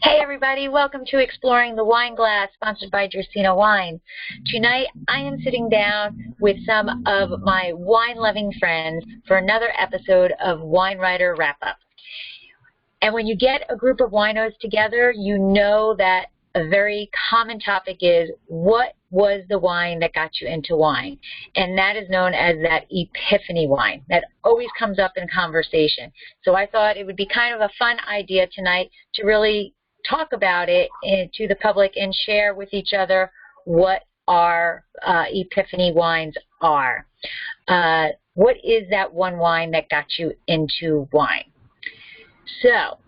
Hey everybody, welcome to Exploring the Wine Glass, sponsored by Dracaena Wine. Tonight I am sitting down with some of my wine-loving friends for another episode of Wine Writer Wrap-Up. And when you get a group of winos together, you know that a very common topic is, what was the wine that got you into wine? And that is known as that epiphany wine. That always comes up in conversation. So I thought it would be kind of a fun idea tonight to really talk about it to the public and share with each other what our epiphany wines are. What is that one wine that got you into wine? So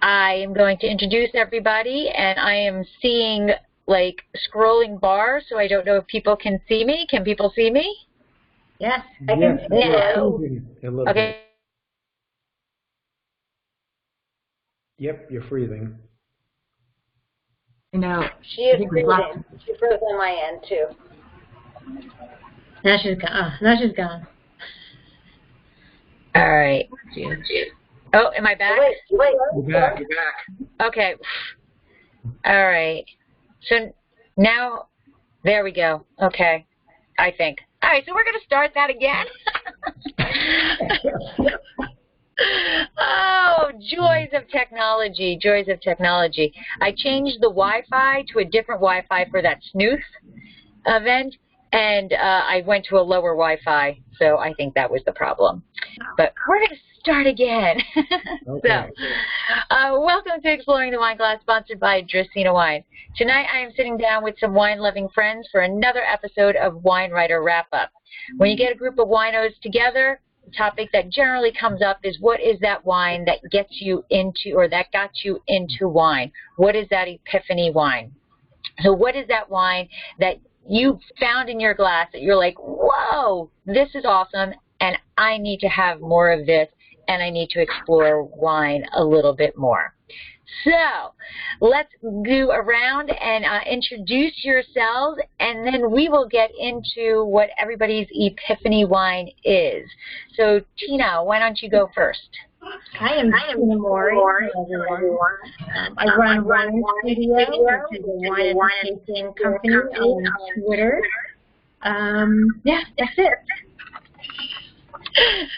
I am going to introduce everybody, and I am seeing like scrolling bars, so I don't know if people can see me. Can people see me? Yes, I can see you. Okay. Yep, you're freezing. No, she is freezing. She froze on my end too. Now she's gone. Oh, now she's gone. All right. Oh, am I back? Wait. You're back. Okay. All right. So now, there we go. Okay, I think. All right, so we're going to start that again. Oh, joys of technology, joys of technology. I changed the Wi-Fi to a different Wi-Fi for that snooze event, and I went to a lower Wi-Fi, so I think that was the problem. But we're going to start again. Okay. So, welcome to Exploring the Wine Glass, sponsored by Dracaena Wine. Tonight I am sitting down with some wine-loving friends for another episode of Wine Writer Wrap-Up. When you get a group of winos together, the topic that generally comes up is, what is that wine that gets you into, or that got you into wine? What is that epiphany wine? So what is that wine that you found in your glass that you're like, whoa, this is awesome, and I need to have more of this, and I need to explore wine a little bit more. So let's go around and introduce yourselves, and then we will get into what everybody's epiphany wine is. So Tina, why don't you go first? I am Tina Mori. I run Wine Studio, which is a wine and tasting company on Twitter. Yeah, that's it.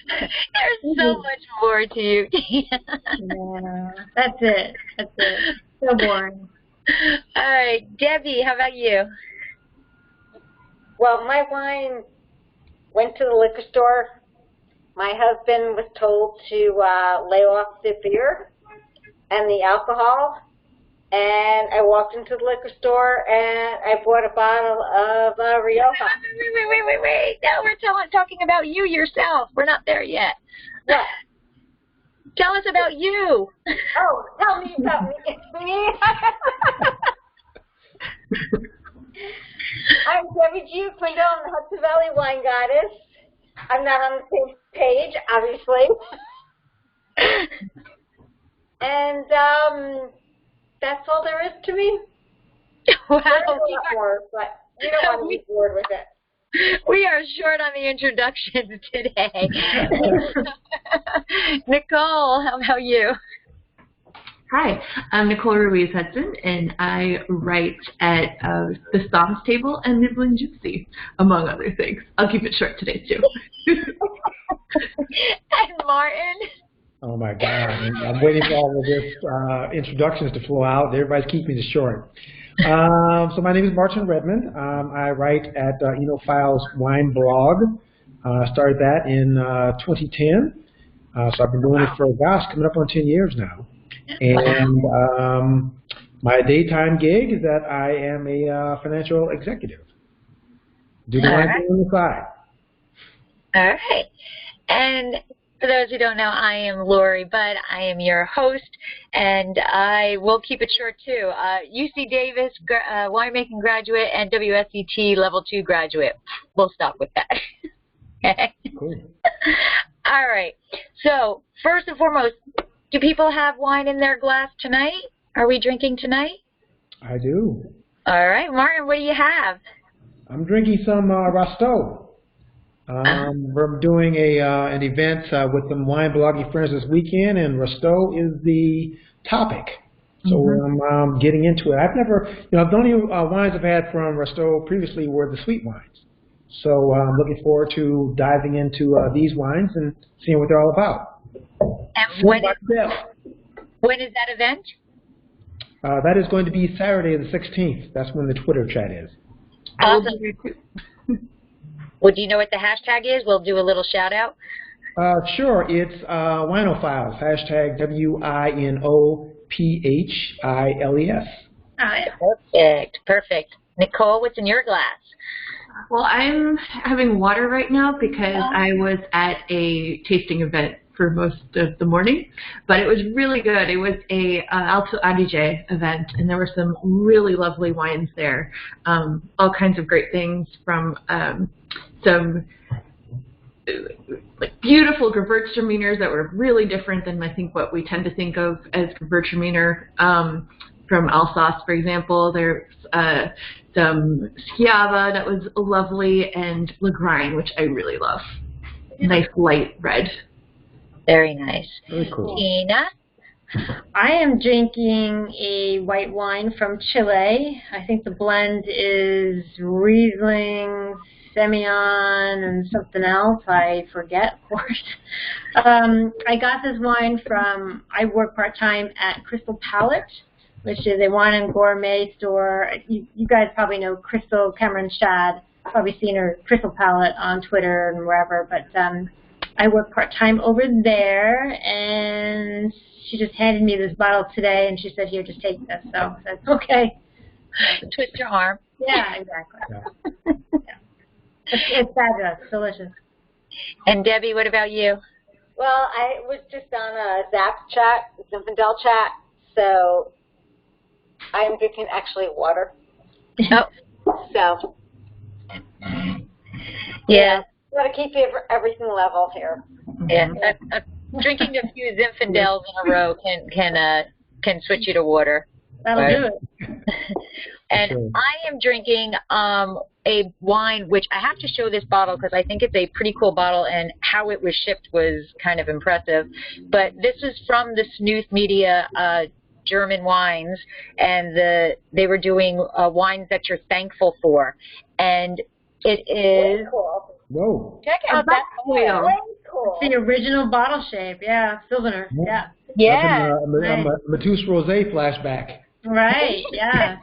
There's so much more to you, Tina. Yeah, that's it. That's it. So boring. All right, Debbie, how about you? Well, my wine went to the liquor store. My husband was told to lay off the beer and the alcohol, and I walked into the liquor store and I bought a bottle of Rioja. Wait. Now we're talking about you yourself. We're not there yet. What? Tell us about you. Oh, tell me about me. I'm Debbie G. Quindle. I'm the Hudson Valley Wine Goddess. I'm not on the same page, obviously. And that's all there is to me. Wow. There's a lot more, but you don't want to be bored with it. We are short on the introductions today. Nicole, how about you? Hi, I'm Nicole Ruiz Hudson, and I write at the Stoms Table and Nibbling Gypsy, among other things. I'll keep it short today, too. And Martin? Oh my God, I'm waiting for all of this introductions to flow out. Everybody's keeping it short. So my name is Martin Redmond. I write at Enophile's Wine Blog. Started that in 2010. So I've been doing it for, gosh, coming up on 10 years now. And my daytime gig is that I am a financial executive. Do the wine on the side. All right. And for those who don't know, I am Lori Budd. I am your host, and I will keep it short, too. UC Davis winemaking graduate and WSET Level 2 graduate. We'll stop with that. Okay? Cool. All right. So, first and foremost, do people have wine in their glass tonight? Are we drinking tonight? I do. All right. Martin, what do you have? I'm drinking some Rasteau. We're doing an event with some wine blogging friends this weekend, and Restau is the topic. So I'm getting into it. I've never, the only wines I've had from Restau previously were the sweet wines. So I'm looking forward to diving into these wines and seeing what they're all about. And when is that event? That is going to be Saturday the 16th. That's when the Twitter chat is. Awesome. Well, do you know what the hashtag is? We'll do a little shout out. Sure. It's Winophiles. Hashtag WINOPHILES. Perfect. Perfect. Nicole, what's in your glass? Well, I'm having water right now because I was at a tasting event for most of the morning, but it was really good. It was a Alto Adige event, and there were some really lovely wines there. All kinds of great things from some like beautiful Gewürztraminer that were really different than I think what we tend to think of as Gewürztraminer. From Alsace, for example, there's some Schiava that was lovely, and Lagrein, which I really love. Nice light red. Very nice. Very cool. Tina? I am drinking a white wine from Chile. I think the blend is Riesling, Semillon, and something else. I forget, of course. I got this wine from, I work part-time at Crystal Palate, which is a wine and gourmet store. You guys probably know Crystal Cameron Shad. Probably seen her Crystal Palate on Twitter and wherever, but I work part-time over there, and she just handed me this bottle today, and she said, here, just take this. So I said, okay. Twist your arm. Yeah, exactly. Yeah. It's fabulous. Delicious. And Debbie, what about you? Well, I was just on a Zap chat, Zinfandel chat, so I'm drinking actually water. Oh. So. Yeah. Got to keep everything level here. Yeah. Drinking a few Zinfandels in a row can switch you to water. That'll do it. And sure. I am drinking a wine, which I have to show this bottle because I think it's a pretty cool bottle, and how it was shipped was kind of impressive. But this is from the Snooth Media German wines, and they were doing wines that you're thankful for. And it is... Cool. Whoa. Check out that oil. Cool. It's the original bottle shape. Yeah, Sylvaner. Yeah. Yeah. A Matus Rosé flashback. Right, yeah.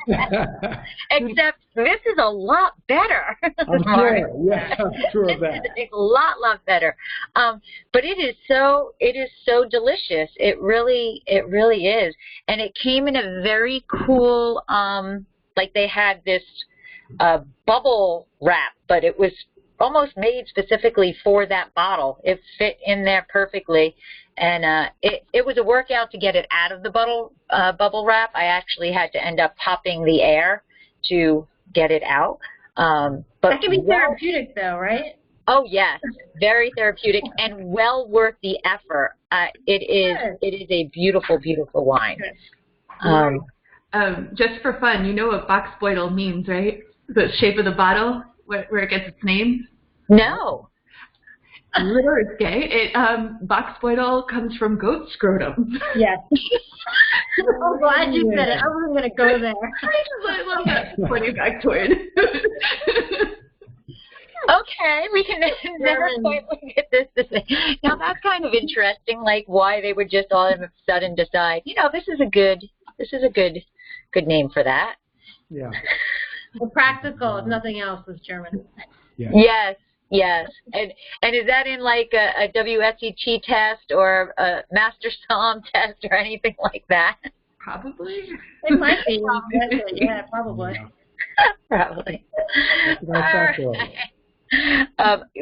Except this is a lot better. I'm sure. Yeah, I'm sure of that. It's a lot better. But it is so delicious. It really is. And it came in a very cool, like they had this bubble wrap, but it was almost made specifically for that bottle. It fit in there perfectly. And it was a workout to get it out of the bubble wrap. I actually had to end up popping the air to get it out. But that can be therapeutic, though, right? Oh yes, very therapeutic and well worth the effort. It is a beautiful, beautiful wine. Just for fun, you know what Boxbeutel means, right? The shape of the bottle, where it gets its name. No. Okay. Boxbeutel comes from goat scrotum. Yes. I'm glad you said it. I wasn't going to go there. I love that funny factoid. Okay, we can never quite look at this the same. Now that's kind of interesting, like why they would just all of a sudden decide, this is a good name for that. Yeah. Well, practical, if nothing else, was German. Yeah. Yes. And is that in like a WSET test or a Master Somm test or anything like that? Probably. It might be. Yeah, probably. Probably. All right.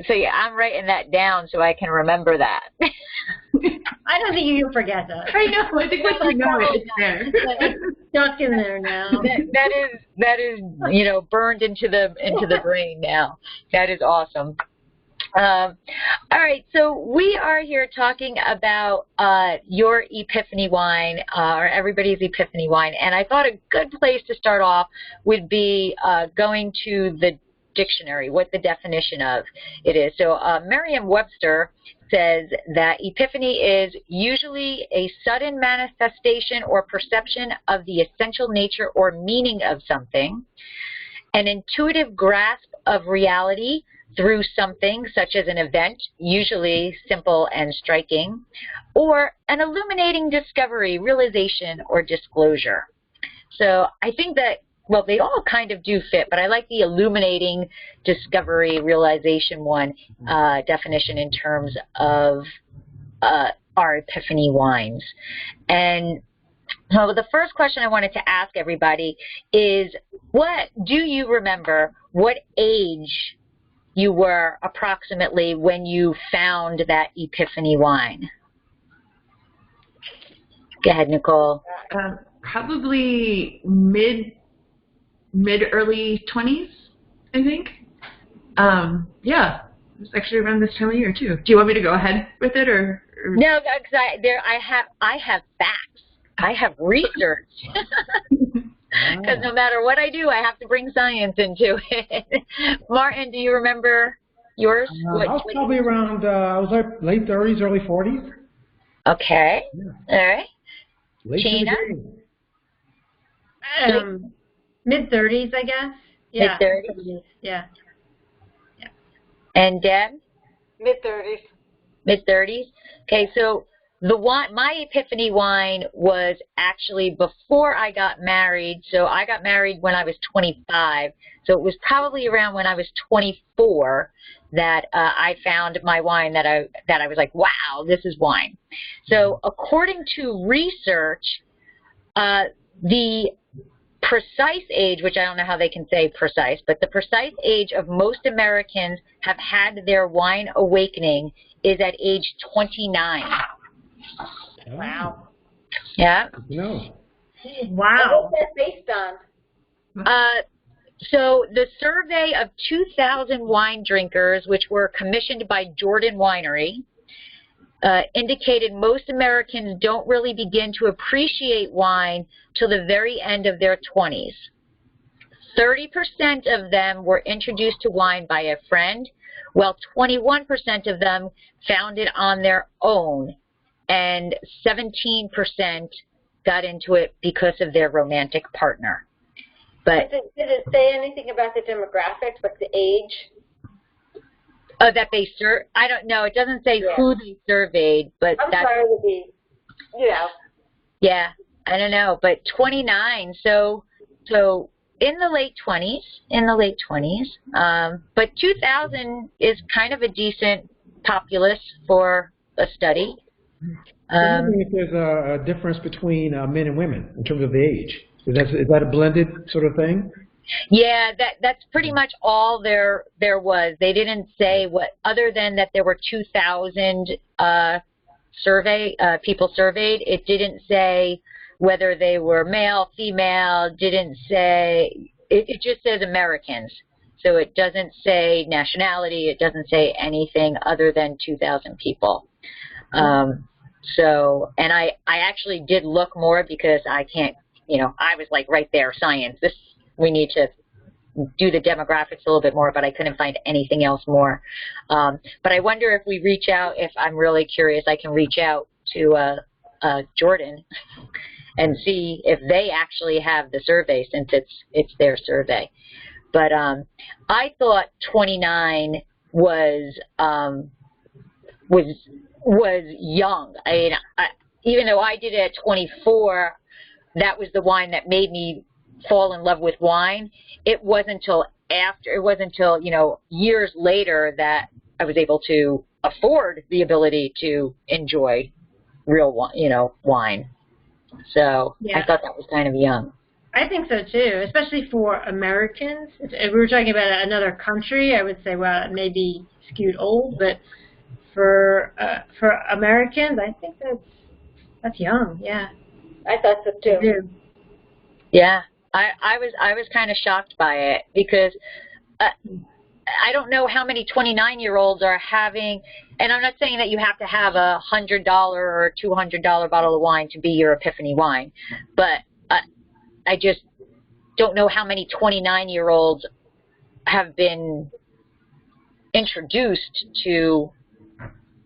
So yeah, I'm writing that down so I can remember that. I don't think you can forget that. I know. I think once you know it, it's there. It's stuck in there now. That is burned into the brain now. That is awesome. All right, so we are here talking about your Epiphany wine, or everybody's Epiphany wine, and I thought a good place to start off would be going to dictionary, what the definition of it is. So Merriam-Webster says that epiphany is usually a sudden manifestation or perception of the essential nature or meaning of something, an intuitive grasp of reality through something such as an event, usually simple and striking, or an illuminating discovery, realization, or disclosure. So I think that, well, they all kind of do fit, but I like the illuminating discovery, realization one definition in terms of our epiphany wines. And so the first question I wanted to ask everybody is, what do you remember what age you were approximately when you found that epiphany wine? Go ahead, Nicole. Probably mid-early 20s, I think. Yeah, it was actually around this time of year too. Do you want me to go ahead with it, or? No, because I have facts. I have research. Because no matter what I do, I have to bring science into it. Martin, do you remember yours? I was probably around, I was like late 30s, early 40s. Okay. Yeah. All right. Gina? Mid-30s, I guess. Yeah. Mid-30s? Yeah. And Deb? Mid-30s. Mid-30s? Okay, so the wine, my epiphany wine was actually before I got married. So I got married when I was 25. So it was probably around when I was 24 that I found my wine that I was like, wow, this is wine. So according to research, the precise age, which I don't know how they can say precise, but the precise age of most Americans have had their wine awakening is at age 29. Oh. Wow. Yeah. No. Wow. What's that based on? So the survey of 2,000 wine drinkers, which were commissioned by Jordan Winery, indicated most Americans don't really begin to appreciate wine till the very end of their 20s. 30% of them were introduced to wine by a friend, while 21% of them found it on their own, and 17% got into it because of their romantic partner. But did it say anything about the demographics, like the age? That they I don't know. It doesn't say who they surveyed, but I'm sorry to be, Yeah, I don't know, but 29. So in the late 20s. But 2,000 is kind of a decent populace for a study. I'm wondering if there's a difference between men and women in terms of the age. Is that a blended sort of thing? Yeah, that's pretty much all there was. They didn't say what, other than that there were 2,000 people surveyed. It didn't say whether they were male, female. Didn't say. It just says Americans. So it doesn't say nationality. It doesn't say anything other than 2,000 people. So, and I actually did look more because I can't. I was like right there, science. We need to do the demographics a little bit more, but I couldn't find anything else more. But I wonder if we reach out, if I'm really curious, I can reach out to Jordan and see if they actually have the survey, since it's their survey. But I thought 29 was young. I mean, even though I did it at 24, that was the wine that made me fall in love with wine. It wasn't until years later that I was able to afford the ability to enjoy real wine. So yeah. I thought that was kind of young. I think so too, especially for Americans. If we were talking about another country, I would say, well, it may be skewed old, but for Americans, I think that's young. Yeah, I thought so too. Yeah, I was kind of shocked by it because I don't know how many 29-year-olds are having, and I'm not saying that you have to have a $100 or $200 bottle of wine to be your epiphany wine, but I just don't know how many 29-year-olds have been introduced to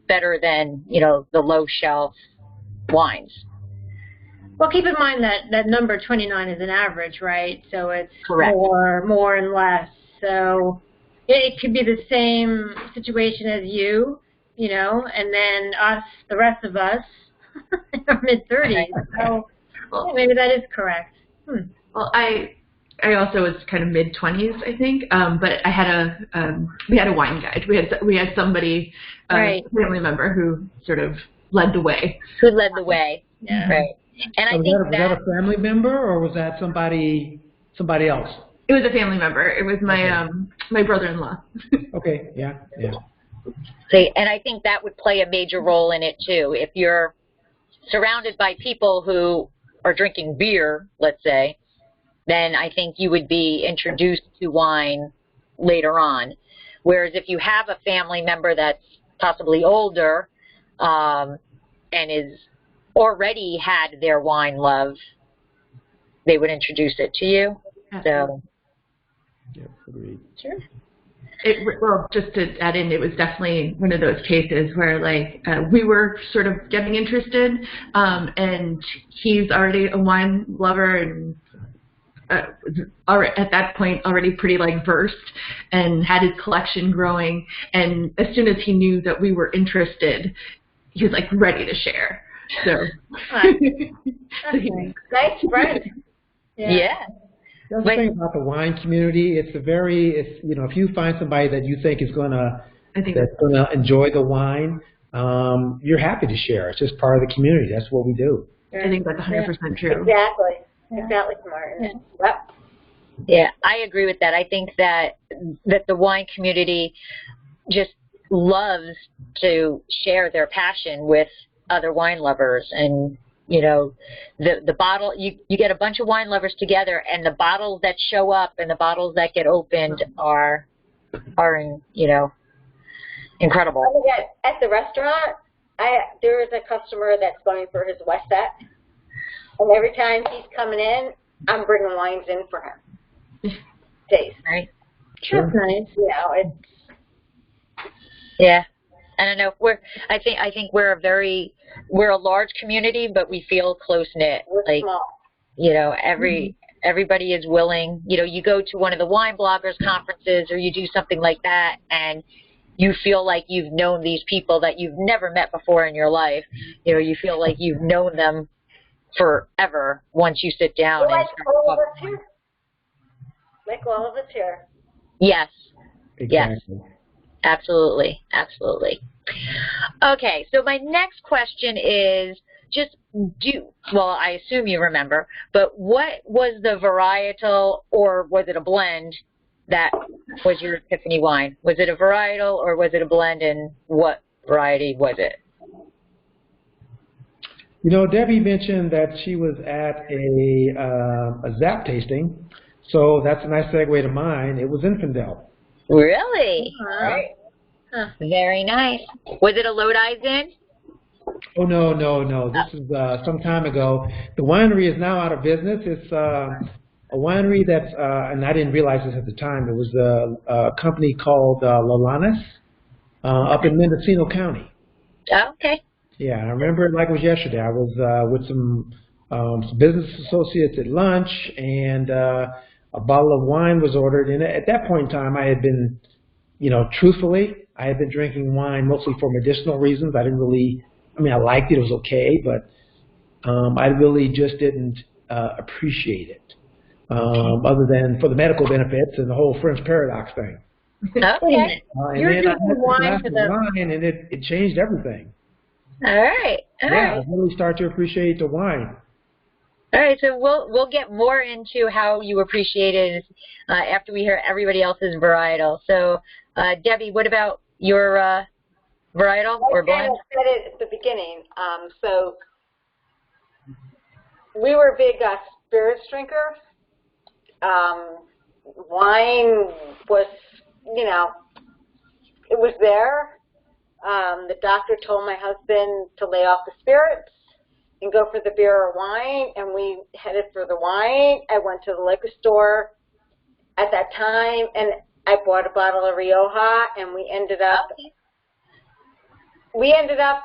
better than, you know, the low shelf wines. Well, keep in mind that number 29 is an average, right? So it's Correct. more and less. So it could be the same situation as you know, and then us, the rest of us, in our mid-30s. So well, maybe that is correct. Well, I also was kind of mid-20s, I think, but I had we had a wine guide. We had somebody, right. a family member who sort of led the way. Who led the way? Yeah. Right. And So I think was that a family member, or was that somebody else? It was a family member. It was my my brother-in-law. Okay. Yeah. See, and I think that would play a major role in it too. If you're surrounded by people who are drinking beer, let's say, then I think you would be introduced to wine later on. Whereas if you have a family member that's possibly older and is already had their wine love, they would introduce it to you. So, yeah, agreed. Sure. Well, just to add in, it was definitely one of those cases where, like, we were sort of getting interested, and he's already a wine lover and at that point already pretty, like, versed and had his collection growing. And as soon as he knew that we were interested, he was, like, ready to share. So, nice friend. Yeah. That's the thing about the wine community. It's you know, if you find somebody that you think is gonna enjoy the wine, you're happy to share. It's just part of the community. That's what we do. I think that's 100% true. Exactly. Exactly, Martin. Yep. Yeah, I agree with that. I think that the wine community just loves to share their passion with other wine lovers. And you know, the bottle, you get a bunch of wine lovers together, and the bottles that show up and the bottles that get opened are you know, incredible. At the restaurant, there is a customer that's going for his Westet, and every time he's coming in, I'm bringing wines in for him. Taste. Right. Sure. That's nice. You know, it's. Yeah. I don't know. I think we're a large community, but we feel close knit. We're like, small. You know, everybody is willing. You know, you go to one of the wine bloggers conferences, or you do something like that, and you feel like you've known these people that you've never met before in your life. You know, you feel like you've known them forever once you sit down and start talking. Like all of us here. Yes. Exactly. Yes. Absolutely. Absolutely. Okay, so my next question is well, I assume you remember, but what was the varietal, or was it a blend, that was your epiphany wine? Was it a varietal or was it a blend, and what variety was it? You know, Debbie mentioned that she was at a ZAP tasting, so that's a nice segue to mine. It was Zinfandel. Really? Right. Very nice. Was it a Lodi Zin? Oh, no. This is some time ago. The winery is now out of business. It's a winery that's, and I didn't realize this at the time, it was a company called Lalanis up in Mendocino County. Oh, okay. Yeah, I remember it like it was yesterday. I was with some business associates at lunch, and a bottle of wine was ordered. And at that point in time, I had been, you know, truthfully, I had been drinking wine mostly for medicinal reasons. I didn't really, I mean, I liked it. It was okay, but I really just didn't appreciate it, other than for the medical benefits and the whole French paradox thing. Okay. And then I had a glass of wine, and it changed everything. All right. All right. I really start to appreciate the wine. All right, so we'll get more into how you appreciate it after we hear everybody else's varietal. So, Debbie, what about your varietal or blend? I said it at the beginning. So we were big spirits drinkers. Wine was, you know, it was there. The doctor told my husband to lay off the spirits and go for the beer or wine, and we headed for the wine. I went to the liquor store at that time, and I bought a bottle of Rioja, and we ended up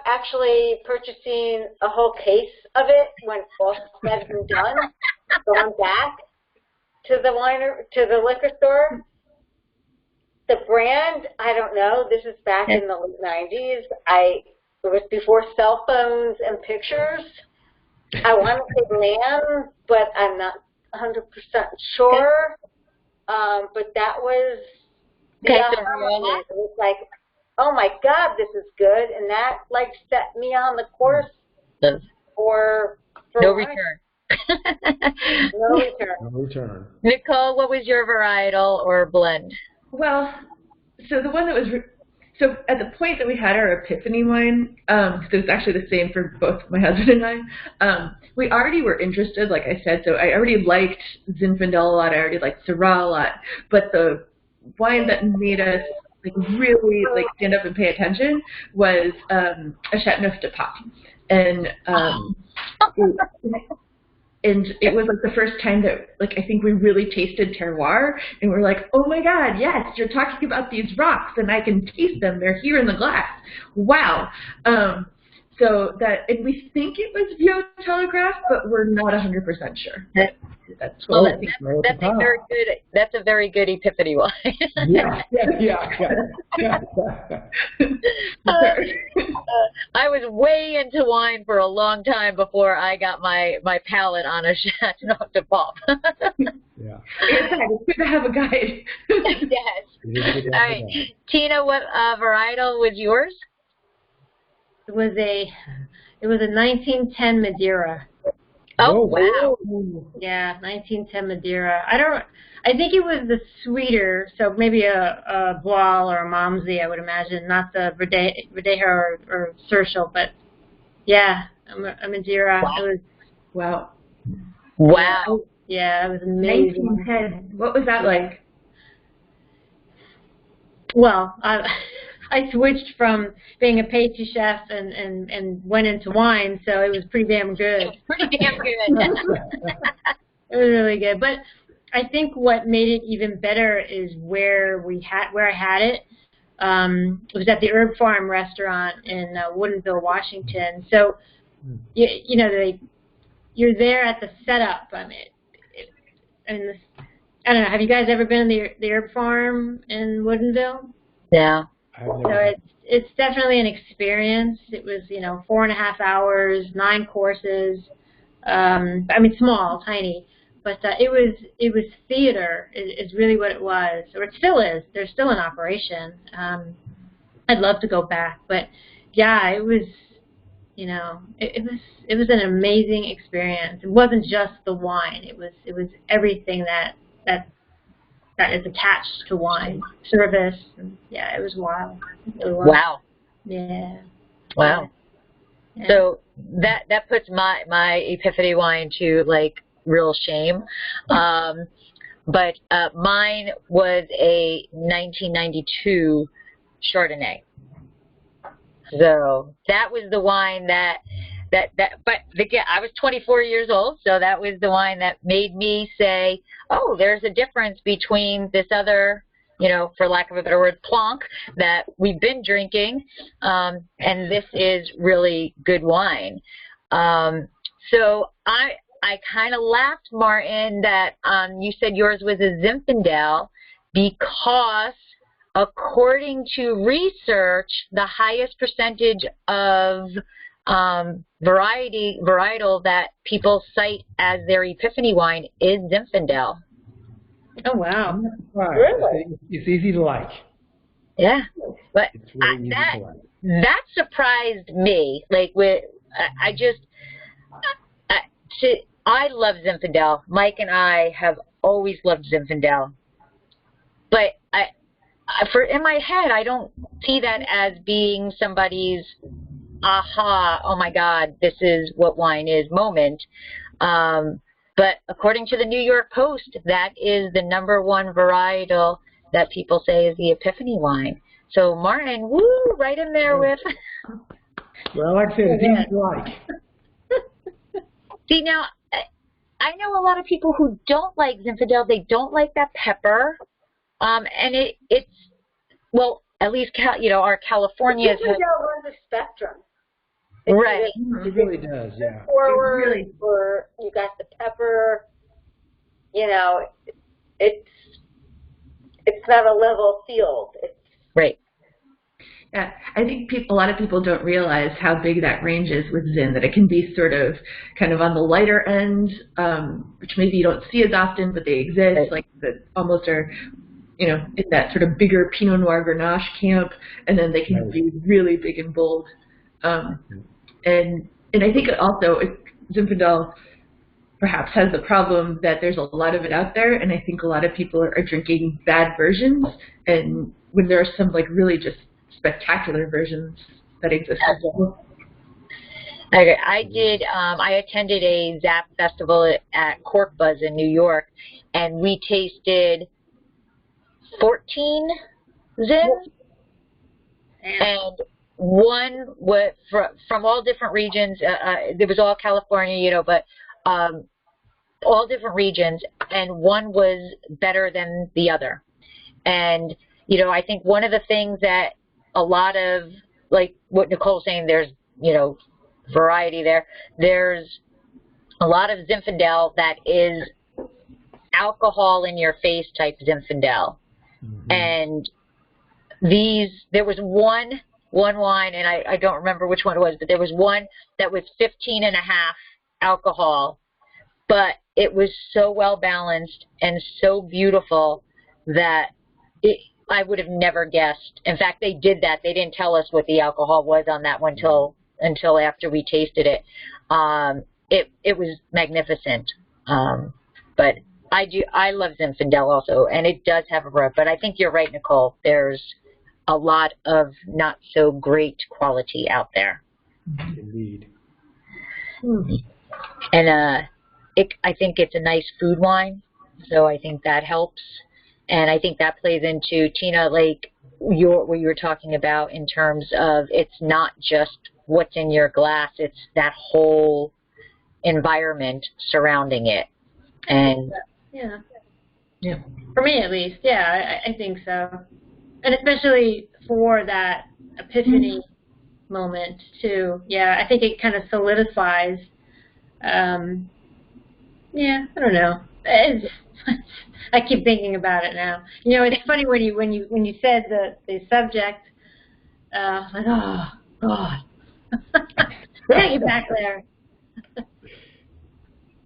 actually purchasing a whole case of it when all said and done. Going back to the liquor store. The brand, I don't know. This is back in the late 90s. It was before cell phones and pictures. I want to say Lamb, but I'm not 100% sure. But that was the it was like, oh my God, this is good, and that like set me on the course for no return. No return. No return. Nicole, what was your varietal or blend? Well, so the one that was so at the point that we had our epiphany wine, because it was actually the same for both my husband and I. We already were interested, like I said, so I already liked Zinfandel a lot. I already liked Syrah a lot, but the wine that made us like really like stand up and pay attention was a Chateauneuf de Pape, and it was like the first time that like I think we really tasted terroir, and we're like, oh my God, yes, you're talking about these rocks, and I can taste them. They're here in the glass. Wow. So that, and we think it was Vieux Telegraph, but we're not 100% sure. That's a very good epiphany wine. Yeah. I was way into wine for a long time before I got my palate on a Chateauneuf de Pape. Yeah. It's good to have a guide. Yes. All right, Tina, what varietal was yours? It was a 1910 Madeira. Oh, wow. Yeah, 1910 Madeira. I think it was the sweeter, so maybe a Boal or a Malmsey, I would imagine, not the Verdeja or Cerchel, but yeah, a Madeira. Wow. It was, wow. Yeah, it was amazing. 1910. What was that like? Well, I switched from being a pastry chef and went into wine, so it was pretty damn good. Pretty damn good. It was really good. But I think what made it even better is where I had it. It was at the Herb Farm restaurant in Woodinville, Washington. So, you know, you're there at the setup. I mean, I don't know. Have you guys ever been to the Herb Farm in Woodinville? Yeah. So it's definitely an experience. It was 4.5 hours, 9 courses. I mean, small, tiny, but it was theater. Is really what it was, or it still is. They're still in operation. I'd love to go back, but yeah, it was. It was an amazing experience. It wasn't just the wine. It was everything that is attached to wine, service. And yeah, it was wild. Wow. Yeah. Wow. Yeah. So that puts my epiphany wine to like real shame. But mine was a 1992 Chardonnay. So that was the wine but again, I was 24 years old, so that was the wine that made me say, oh, there's a difference between this other, for lack of a better word, plonk that we've been drinking, and this is really good wine. So I kind of laughed, Martin, that you said yours was a Zinfandel because according to research, the highest percentage of varietal that people cite as their epiphany wine is Zinfandel. Oh, wow. Right. Really? It's easy to like. Yeah. But It's really easy to like. that surprised me. Like, I love Zinfandel. Mike and I have always loved Zinfandel. But in my head, I don't see that as being somebody's aha, oh my God, this is what wine is moment. But according to the New York Post, that is the #1 varietal that people say is the epiphany wine. So Martin, woo, right in there with. Well, like I said, it's easy to like. See, now, I know a lot of people who don't like Zinfandel. They don't like that pepper. And it's, well, at least, our California's Zinfandel runs a spectrum. Right. It really does, yeah. Forward, Really. or you got the pepper. It's not a level field. Right. Yeah, I think a lot of people don't realize how big that range is with Zin, that it can be sort of kind of on the lighter end, which maybe you don't see as often, but they exist, Right. like that almost are, in that sort of bigger Pinot Noir Grenache camp, and then they can Right. be really big and bold. And I think also Zinfandel perhaps has the problem that there's a lot of it out there, and I think a lot of people are drinking bad versions, and when there are some like really just spectacular versions that exist as well. Okay, I attended a Zap festival at Cork Buzz in New York, and we tasted 14 Zins, and one was from all different regions. It was all California, but all different regions, and one was better than the other. And, I think one of the things that a lot of, like what Nicole's saying, there's, variety there. There's a lot of Zinfandel that is alcohol in your face type Zinfandel. And there was one wine, and I don't remember which one it was, but there was one that was 15.5 alcohol, but it was so well balanced and so beautiful that I would have never guessed. In fact, they did that. They didn't tell us what the alcohol was on that one until after we tasted it. It was magnificent. But I love Zinfandel also, and it does have a rub. But I think you're right, Nicole. There's a lot of not so great quality out there. Indeed. And I think it's a nice food wine, so I think that helps. And I think that plays into, Tina, like what you were talking about in terms of it's not just what's in your glass, it's that whole environment surrounding it. And yeah. For me, at least, yeah, I think so. And especially for that epiphany moment, too. Yeah, I think it kind of solidifies. Yeah, I don't know. I keep thinking about it now. It's funny when you said the subject. Like, oh God, get back there.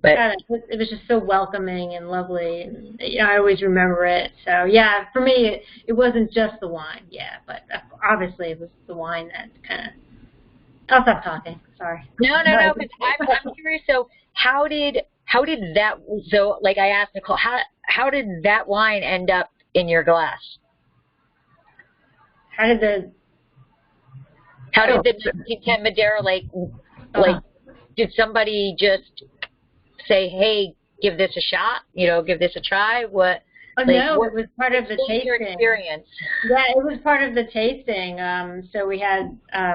but It was just so welcoming and lovely, and I always remember it. So yeah, for me, it wasn't just the wine. Yeah, but obviously it was the wine that kind of. I'll stop talking. Sorry. No, because I'm curious. So how did that? So like I asked Nicole, how did that wine end up in your glass? How did the 1910 Madeira like did somebody just say, hey, give this a shot? Give this a try? What? Oh, no, it was part of the tasting. Your experience. Yeah, it was part of the tasting. So we had, I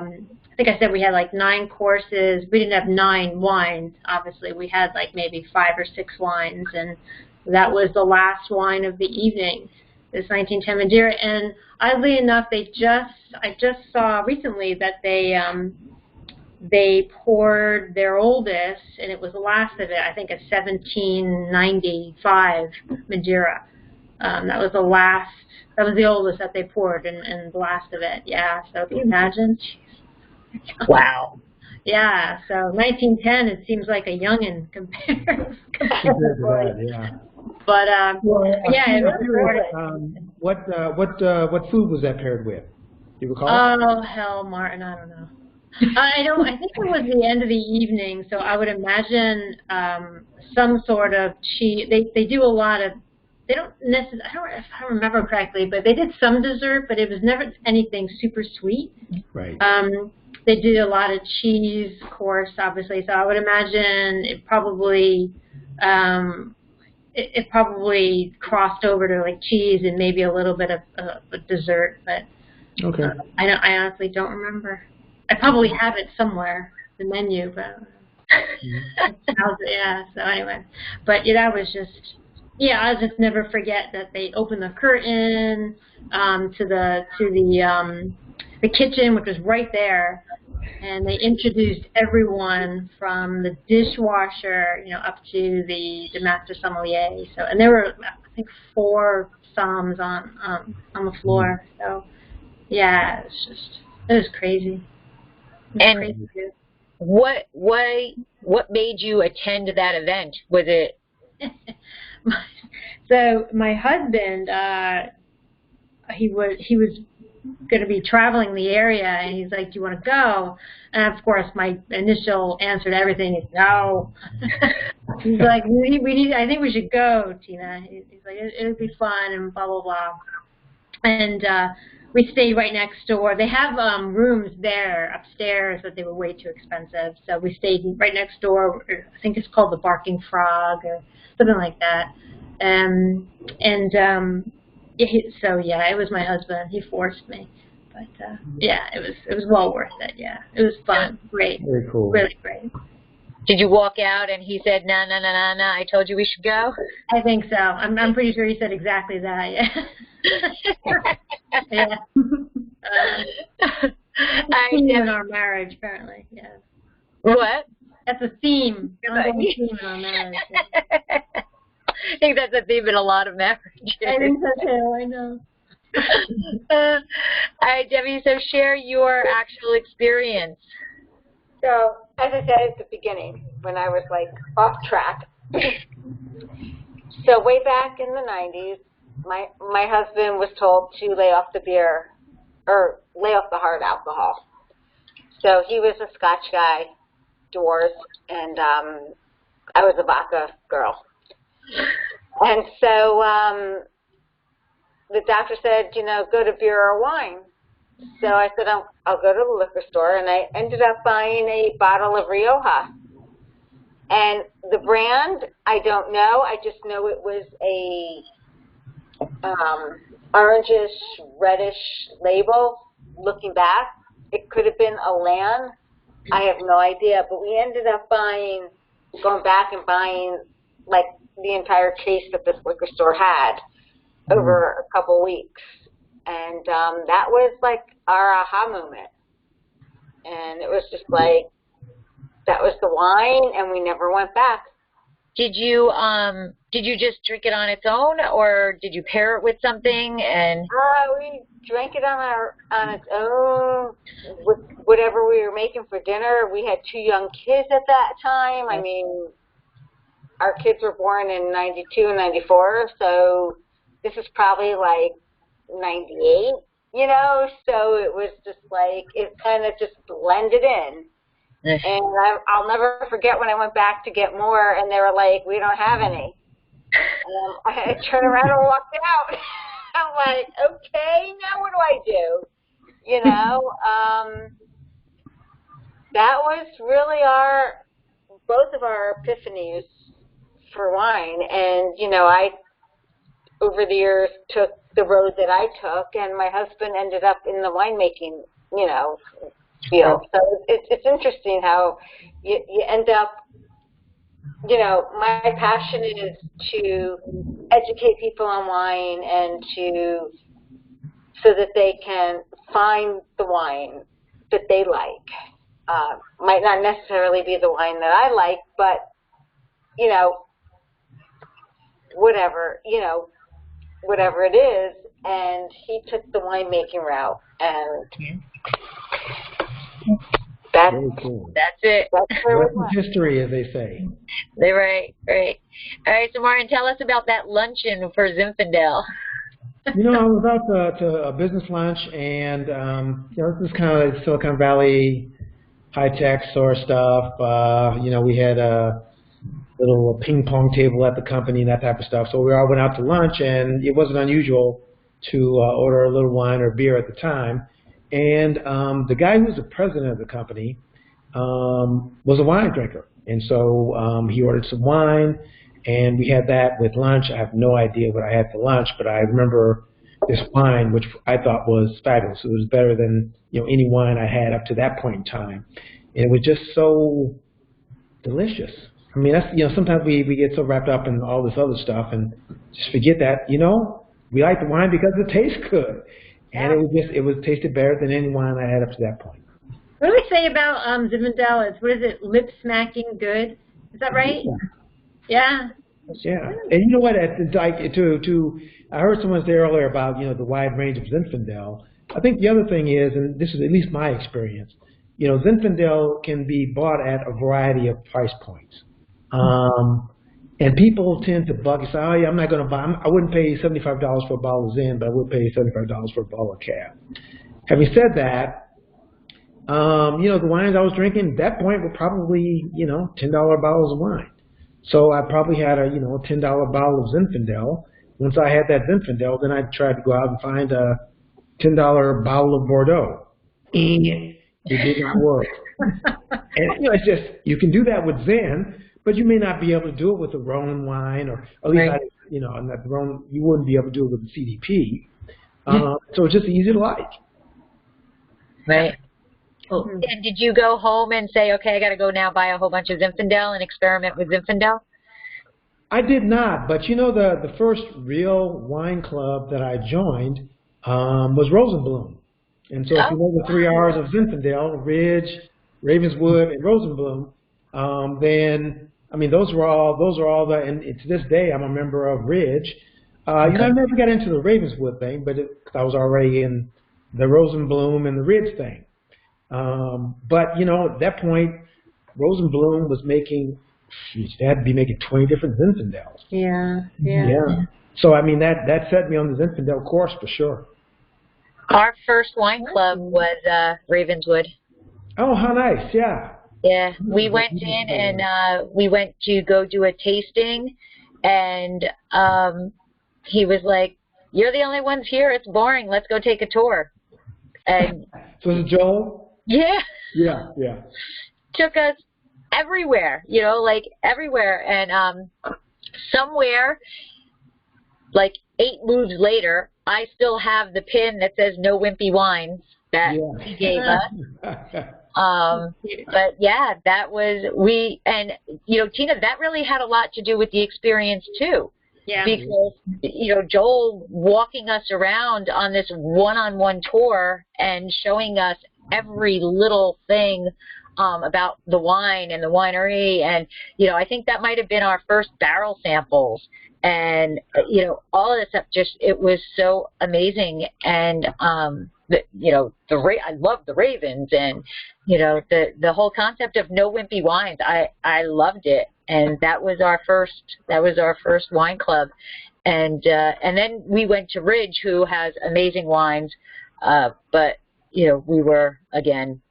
think I said we had like 9 courses. We didn't have 9 wines, obviously. We had like maybe 5 or 6 wines, and that was the last wine of the evening, this 1910 Madeira. And oddly enough, I just saw recently that they poured their oldest, and it was the last of it, I think a 1795 Madeira. That was the oldest that they poured, and the last of it. Yeah, so can you imagine? Wow. Yeah, so 1910, it seems like a youngin' compared to that, yeah. But yeah, what food was that paired with? Do you recall? Oh hell, Martin, I don't know. I think it was the end of the evening, so I would imagine some sort of cheese. They do a lot of. They don't necessarily. I don't know if I remember correctly, but they did some dessert, but it was never anything super sweet. Right. They did a lot of cheese course, obviously. So I would imagine it probably crossed over to like cheese and maybe a little bit of a dessert, but okay. I honestly don't remember. I probably have it somewhere, the menu, but yeah. So anyway, but yeah, that was just yeah, I'll just never forget that they opened the curtain to the kitchen, which was right there, and they introduced everyone from the dishwasher, up to the master sommelier. So, and there were, I think, 4 somms on the floor. So, yeah, it was crazy. And crazy. What made you attend that event? Was it? So my husband, he was going to be traveling the area, and he's like, "Do you want to go?" And of course, my initial answer to everything is no. He's like, "We need. I think we should go, Tina." He's like, "It'll be fun," and blah blah blah. And we stayed right next door. They have rooms there upstairs, but they were way too expensive. So we stayed right next door. I think it's called the Barking Frog or something like that. So yeah, it was my husband. He forced me, but yeah, it was well worth it. Yeah, it was fun, great, very cool, really great. Did you walk out and he said, "No, no, no, no, no, I told you we should go"? I think so. I'm pretty sure he said exactly that. Yeah. Yeah. Theme in our marriage, apparently. Yeah. What? That's a theme. Theme in our marriage. Yeah. I think that's a theme in a lot of marriages. I think so too. I know. All right, Debbie. So share your actual experience. So, as I said at the beginning, when I was like off track. So way back in the 90s, my husband was told to lay off the beer, or lay off the hard alcohol. So he was a Scotch guy, doors, and I was a vodka girl. And so the doctor said, go to beer or wine. So I said, I'll go to the liquor store, and I ended up buying a bottle of Rioja. And the brand, I don't know. I just know it was a orangish, reddish label. Looking back, it could have been a Lan. I have no idea. But we ended up going back and buying like the entire case that this liquor store had over a couple weeks. And that was like our aha moment. And it was just like, that was the wine, and we never went back. Did you just drink it on its own, or did you pair it with something? And we drank it on its own with whatever we were making for dinner. We had 2 young kids at that time. I mean, our kids were born in 92 and 94, so this is probably like 98, so it was just like, it kind of just blended in. And I'll never forget when I went back to get more, and they were like, "We don't have any." I turned around and walked out. I'm like, okay, now what do I do? That was really both of our epiphanies for wine. And, I, over the years, took the road that I took, and my husband ended up in the winemaking, field. So it's interesting how you end up, my passion is to educate people on wine and so that they can find the wine that they like. Might not necessarily be the wine that I like, but, whatever it is. And he took the winemaking route, and that's cool. That's it. That's where we're history, as they say. Right. All right, so Martin, tell us about that luncheon for Zinfandel. I was out to a business lunch, and this is kind of like Silicon Valley high-tech sort of stuff. We had a little ping pong table at the company and that type of stuff. So we all went out to lunch, and it wasn't unusual to order a little wine or beer at the time. And the guy who was the president of the company was a wine drinker. And so he ordered some wine, and we had that with lunch. I have no idea what I had for lunch, but I remember this wine, which I thought was fabulous. It was better than any wine I had up to that point in time. And it was just so delicious. I mean, that's, sometimes we get so wrapped up in all this other stuff and just forget that, we like the wine because it tastes good. And it was tasted better than any wine I had up to that point. What do we say about Zinfandel? What is it, lip smacking good? Is that right? Yeah. Yeah. And you know what? I heard someone say earlier about, the wide range of Zinfandel. I think the other thing is, and this is at least my experience, Zinfandel can be bought at a variety of price points. And people tend to bug and say, oh, yeah, I'm not going to buy, I wouldn't pay $75 for a bottle of Zin, but I would pay $75 for a bottle of Cab. Having said that, the wines I was drinking at that point were probably, $10 bottles of wine. So I probably had a, $10 bottle of Zinfandel. Once I had that Zinfandel, then I tried to go out and find a $10 bottle of Bordeaux. It did not work. And, it's just, you can do that with Zin, but you may not be able to do it with a Rhone wine, or at least, the Rhone, you wouldn't be able to do it with the CDP. So it's just easy to like. Right. And did you go home and say, okay, I got to go now buy a whole bunch of Zinfandel and experiment with Zinfandel? I did not, but the first real wine club that I joined was Rosenblum. And so if you know the 3 R's of Zinfandel, Ridge, Ravenswood, and Rosenblum, then, I mean, those are all the, and to this day I'm a member of Ridge. I never got into the Ravenswood thing, but I was already in the Rosenblum and the Ridge thing. But, at that point, Rosenblum was making, they had to be making 20 different Zinfandels. Yeah. So, I mean, that set me on the Zinfandel course for sure. Our first wine club was Ravenswood. Oh, how nice, yeah. Yeah, we went in and we went to go do a tasting, and he was like, you're the only ones here, it's boring, let's go take a tour. And so is it Joel? Yeah. Yeah. Took us everywhere, everywhere. And somewhere, like 8 moves later, I still have the pin that says no wimpy wines that he gave us. But yeah, that was, and Tina, that really had a lot to do with the experience too. Yeah. Because, Joel walking us around on this one-on-one tour and showing us every little thing about the wine and the winery. And, I think that might have been our first barrel samples. And, all of this stuff it was so amazing. And, I love the Ravens and, the whole concept of no wimpy wines. I loved it. And that was our first wine club. And then we went to Ridge, who has amazing wines. But, we were, again,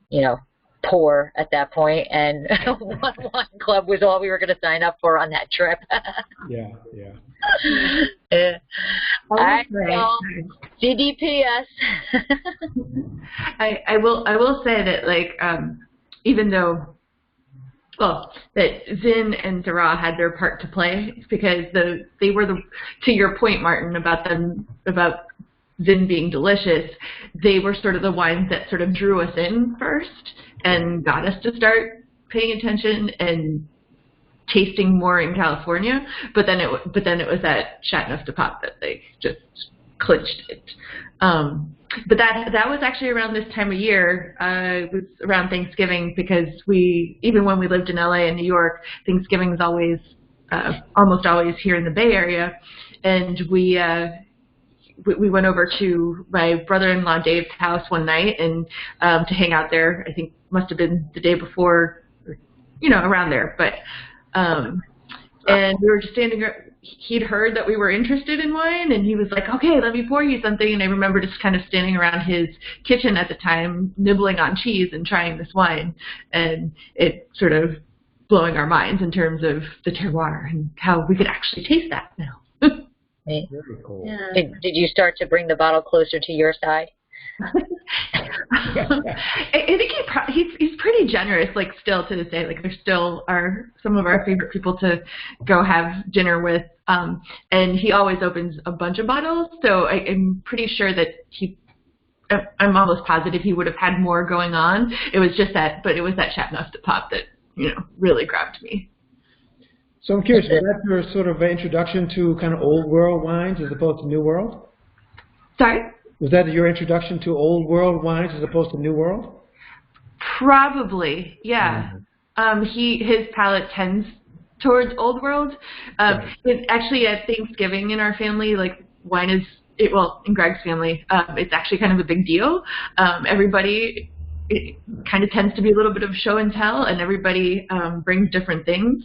poor at that point, and one wine club was all we were going to sign up for on that trip. Yeah. I CDPS. I will say that, even though, that Zin and Syrah had their part to play, because they were to your point, Martin, about Zin being delicious, they were sort of the wines that sort of drew us in first and got us to start paying attention and tasting more in California. But then it was that Chateauneuf du Pape that they just clinched it. But that was actually around this time of year. It was around Thanksgiving, because even when we lived in LA and New York, Thanksgiving is always almost always here in the Bay Area, and we went over to my brother-in-law Dave's house one night and to hang out there. I think must have been the day before, or, around there. But and we were just standing there. He'd heard that we were interested in wine, and he was like, okay, let me pour you something. And I remember just kind of standing around his kitchen at the time, nibbling on cheese and trying this wine, and it sort of blowing our minds in terms of the terroir and how we could actually taste that now. Very cool. Yeah. Did you start to bring the bottle closer to your side? I think he's pretty generous, still to this day. There still are some of our favorite people to go have dinner with, and he always opens a bunch of bottles. So I'm pretty sure that I'm almost positive he would have had more going on. It was just that, but it was that Chateauneuf du Pape that really grabbed me. So I'm curious, was that your sort of introduction to kind of old world wines as opposed to new world? Sorry? Was that your introduction to old world wines as opposed to new world? Probably, yeah. His palate tends towards old world. Actually, at Thanksgiving in our family, like wine is, well, in Greg's family, it's actually kind of a big deal. Everybody, it kind of tends to be a little bit of show and tell, and everybody brings different things.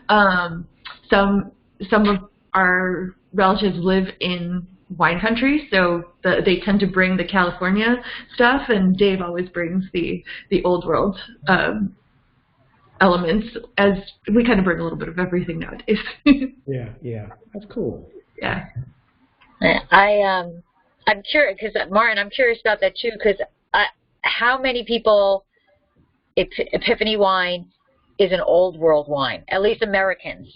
Some of our relatives live in wine country, so they tend to bring the California stuff, and Dave always brings the old world elements, as we kind of bring a little bit of everything nowadays. Yeah, that's cool. Yeah. I'm curious, because Martin, I'm curious about that too, because how many people, Epiphany wine is an old world wine, at least Americans.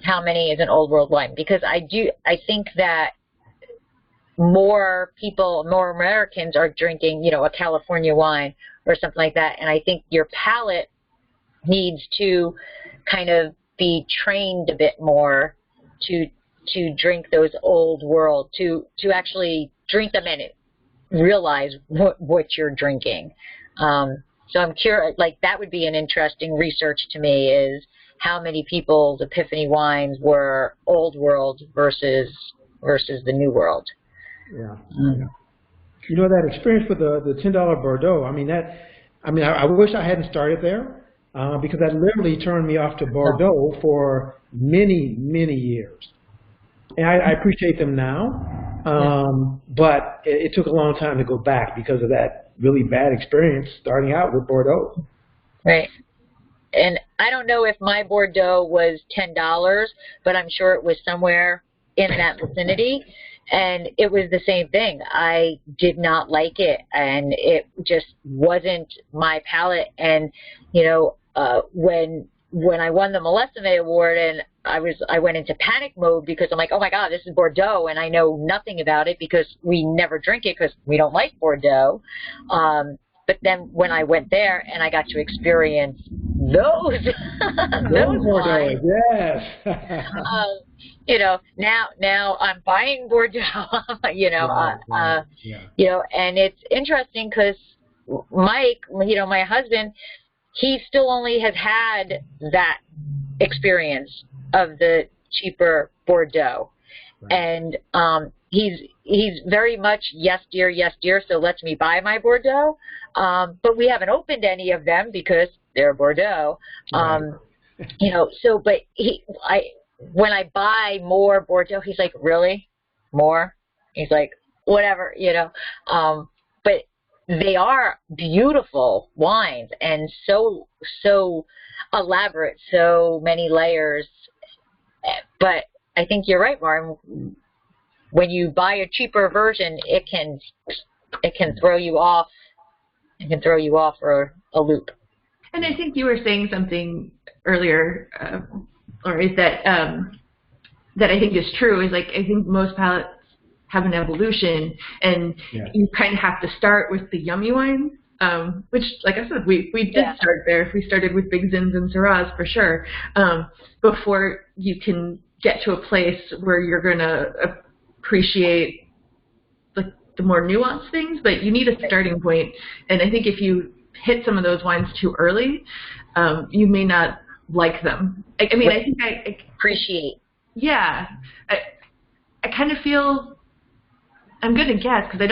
How many is an old world wine? Because I think that more Americans are drinking, a California wine or something like that, and I think your palate needs to kind of be trained a bit more to drink those old world, to actually drink them and realize what you're drinking. So I'm curious, like that would be an interesting research to me, is how many people's Epiphany wines were old world versus the new world. Yeah. That experience with the $10 Bordeaux, I wish I hadn't started there, because that literally turned me off to Bordeaux for many, many years. And I appreciate them now, but it took a long time to go back because of that really bad experience starting out with Bordeaux. Right. And I don't know if my Bordeaux was $10, but I'm sure it was somewhere in that vicinity. And it was the same thing. I did not like it, and it just wasn't my palate. And when I won the Molesime Award, and I went into panic mode because I'm like, oh my God, this is Bordeaux, and I know nothing about it because we never drink it because we don't like Bordeaux. But then when I went there and I got to experience those wines, yes. Now I'm buying Bordeaux, and it's interesting because Mike, my husband, he still only has had that experience of the cheaper Bordeaux. Right. And he's very much yes dear, so lets me buy my Bordeaux. But we haven't opened any of them because they're Bordeaux. Right. But when I buy more Bordeaux, he's like, really? More? He's like, whatever, but they are beautiful wines and so elaborate, so many layers. But I think you're right, Martin. When you buy a cheaper version, it can throw you off. It can throw you off for a loop. And I think you were saying something earlier, or is that that I think is true. Is like I think most palates have an evolution, and you kind of have to start with the yummy wines, which, like I said, we did start there. We started with Big Zins and Syrahs for sure, before you can get to a place where you're going to appreciate the more nuanced things. But you need a starting point, and I think if you hit some of those wines too early, you may not like them. I think I appreciate. Yeah, I kind of feel. I'm going to guess because I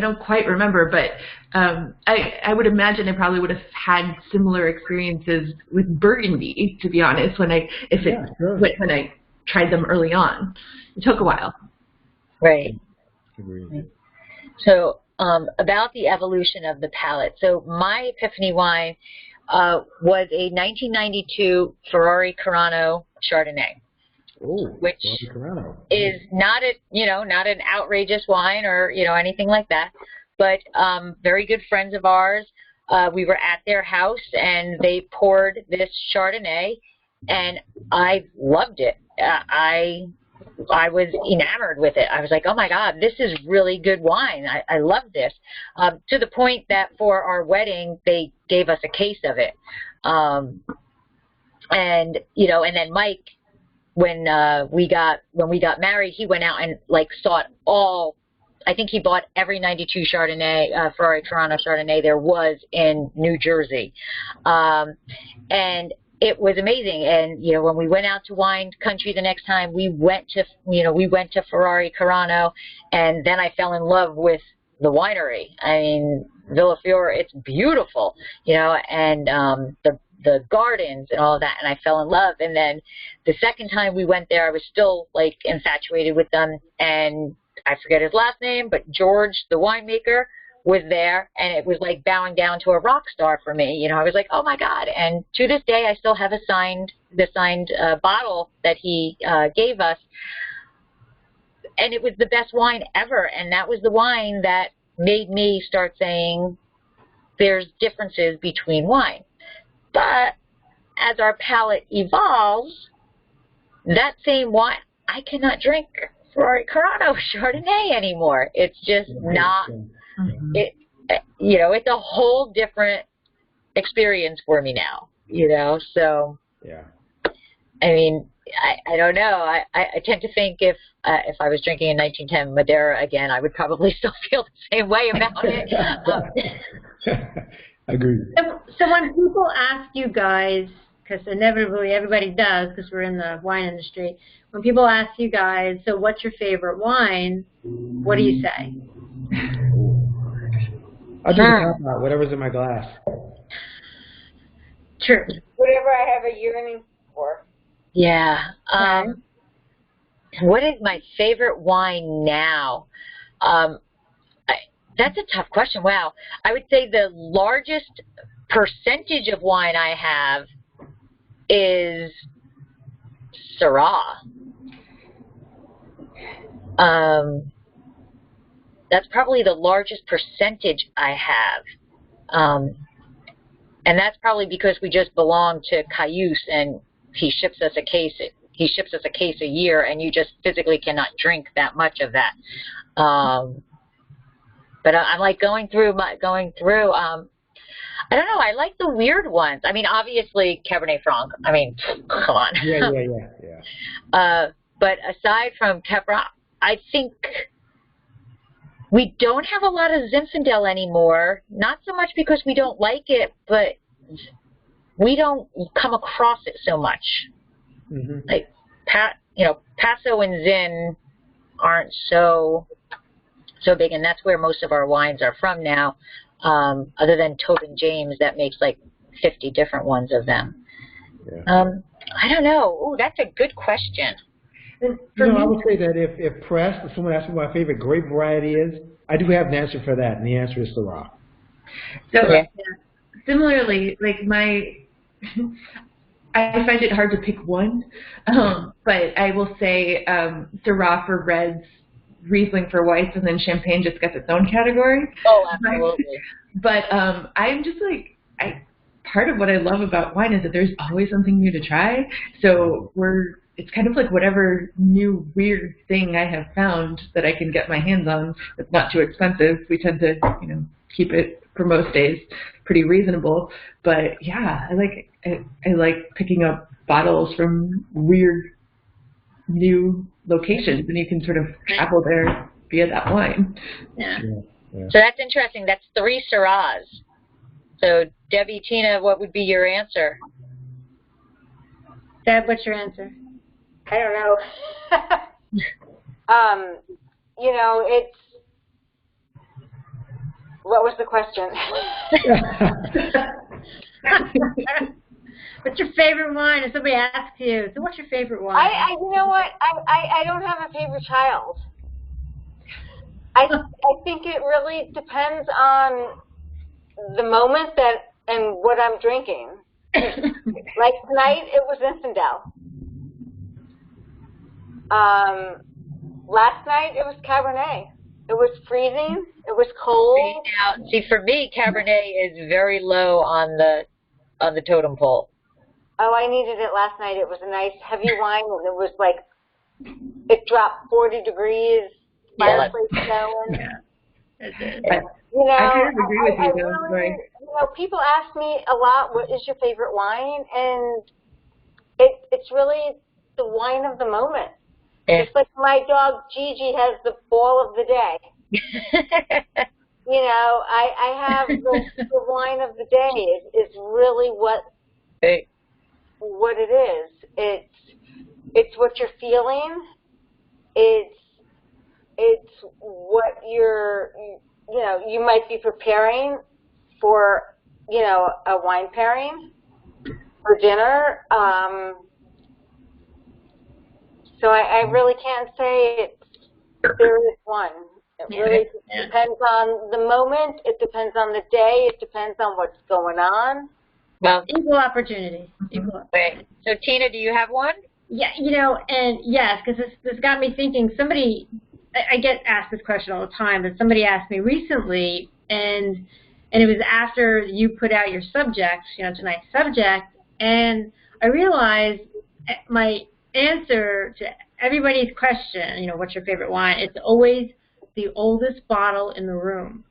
don't quite remember, but I would imagine I probably would have had similar experiences with Burgundy, to be honest, when I tried them early on. It took a while. Right. So about the evolution of the palate. So my Epiphany wine was a 1992 Ferrari Carano Chardonnay. Ooh, which is not an outrageous wine or anything like that, but very good friends of ours. We were at their house and they poured this Chardonnay, and I loved it. I was enamored with it. I was like, oh my God, this is really good wine. I love this. To the point that for our wedding they gave us a case of it, and then Mike we got married, he went out and like sought all. I think he bought every 92 Chardonnay, Ferrari Toronto Chardonnay there was in New Jersey, and it was amazing. And when we went out to wine country the next time, we went to Ferrari Toronto, and then I fell in love with the winery. I mean, Villa Fiore, it's beautiful, and the gardens and all of that, and I fell in love. And then the second time we went there, I was still like infatuated with them, and I forget his last name, but George, the winemaker, was there, and it was like bowing down to a rock star for me. I was like, oh my God. And to this day, I still have the signed bottle that he gave us, and it was the best wine ever. And that was the wine that made me start saying there's differences between wine. But as our palate evolves, that same wine, I cannot drink Ferrari Toronto Chardonnay anymore. It's just not, it's a whole different experience for me now, so. Yeah. I mean, I don't know. I tend to think if I was drinking in 1910 Madeira again, I would probably still feel the same way about it. Agreed. So when people ask you guys, because inevitably everybody does because we're in the wine industry, when people ask you guys, so what's your favorite wine, what do you say? I'll do the top out, whatever's in my glass. True. Whatever I have a yearning for. Yeah. What is my favorite wine now? That's a tough question. Wow. I would say the largest percentage of wine I have is Syrah. That's probably the largest percentage I have. And that's probably because we just belong to Cayuse, and he ships us a case a year, and you just physically cannot drink that much of that. But I'm like going through. I don't know. I like the weird ones. I mean, obviously Cabernet Franc. I mean, come on. Yeah. But aside from Cabernet, I think we don't have a lot of Zinfandel anymore. Not so much because we don't like it, but we don't come across it so much. Mm-hmm. Like Paso and Zin aren't so big, and that's where most of our wines are from now. Other than Tobin James, that makes like 50 different ones of them. Yeah. I don't know. Ooh, that's a good question. And, I would say that if pressed, if someone asks me what my favorite grape variety is, I do have an answer for that, and the answer is Syrah. So, similarly, like I find it hard to pick one, but I will say Syrah for reds, Riesling for whites, and then Champagne just gets its own category. Oh, absolutely. But I'm just like, part of what I love about wine is that there's always something new to try. So it's kind of like whatever new weird thing I have found that I can get my hands on that's not too expensive. We tend to, keep it for most days pretty reasonable. But yeah, I like picking up bottles from weird new locations, and you can sort of travel there via that wine. Yeah. So that's interesting. That's 3 Syrahs. So Debbie, Tina, what would be your answer? Deb, what's your answer? I don't know. It's, what was the question? What's your favorite wine? If somebody asks you, so what's your favorite wine? You know what? I don't have a favorite child. I think it really depends on the moment and what I'm drinking. Like tonight, it was Zinfandel. Last night, it was Cabernet. It was freezing. It was cold. Now, see, for me, Cabernet is very low on the totem pole. Oh, I needed it last night. It was a nice heavy wine, and it was like, it dropped 40 degrees, fireplace going. Yeah, that's it. I kind of agree with you, though. Really, people ask me a lot, what is your favorite wine? And it's really the wine of the moment. Yeah. It's like my dog Gigi has the ball of the day. You know, I have the wine of the day. It's really what it is. It's what you're feeling. It's what you might be preparing for, a wine pairing for dinner. So I really can't say there is one. It really depends on the moment. It depends on the day. It depends on what's going on. Well, equal opportunity. Wait. So, Tina, do you have one? Yeah, and yes, because this got me thinking. I get asked this question all the time, but somebody asked me recently, and it was after you put out your subject, tonight's subject, and I realized my answer to everybody's question, what's your favorite wine? It's always the oldest bottle in the room.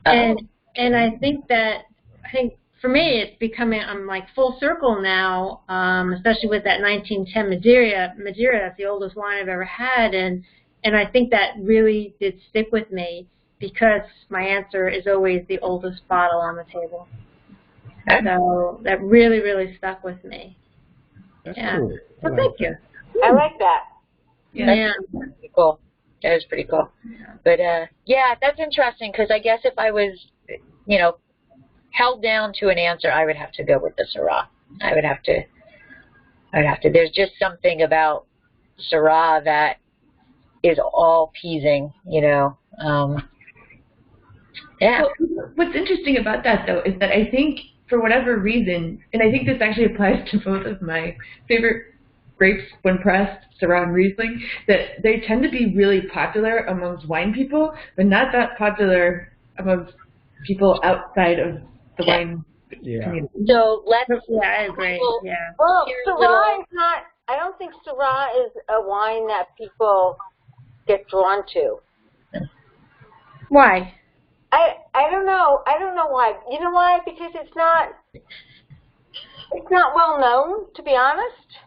Oh. And I think for me it's becoming, I'm like full circle now, especially with that 1910 Madeira, that's the oldest wine I've ever had, and I think that really did stick with me because my answer is always the oldest bottle on the table. So that really, really stuck with me. That's cool. Well, thank you. I like that. Yeah. That's pretty cool. That was pretty cool. Yeah. But, that's interesting because I guess if I was, held down to an answer, I would have to go with the Syrah. I would have to. There's just something about Syrah that is all-pleasing, Yeah. Well, what's interesting about that, though, is that I think for whatever reason, and I think this actually applies to both of my favorite grapes when pressed, Syrah and Riesling, that they tend to be really popular amongst wine people, but not that popular amongst people outside of the wine community. So I agree. Yeah. Well, Syrah is not. I don't think Syrah is a wine that people get drawn to. Why? I don't know. I don't know why. You know why? Because it's not well known, to be honest.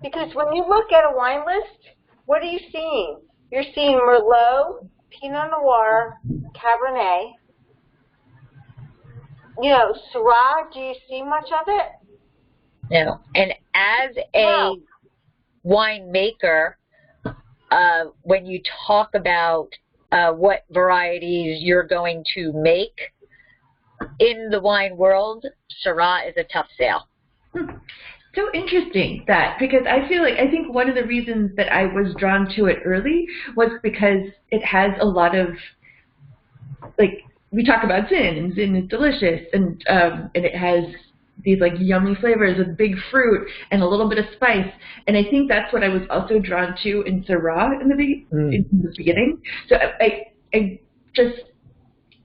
Because when you look at a wine list, what are you seeing? You're seeing Merlot, Pinot Noir, Cabernet. Syrah, do you see much of it? No. And as a winemaker, when you talk about what varieties you're going to make in the wine world, Syrah is a tough sale. So interesting because I think one of the reasons that I was drawn to it early was because it has a lot of, we talk about Zin, and Zin is delicious, and it has these yummy flavors with big fruit and a little bit of spice, and I think that's what I was also drawn to in Syrah in the beginning. So I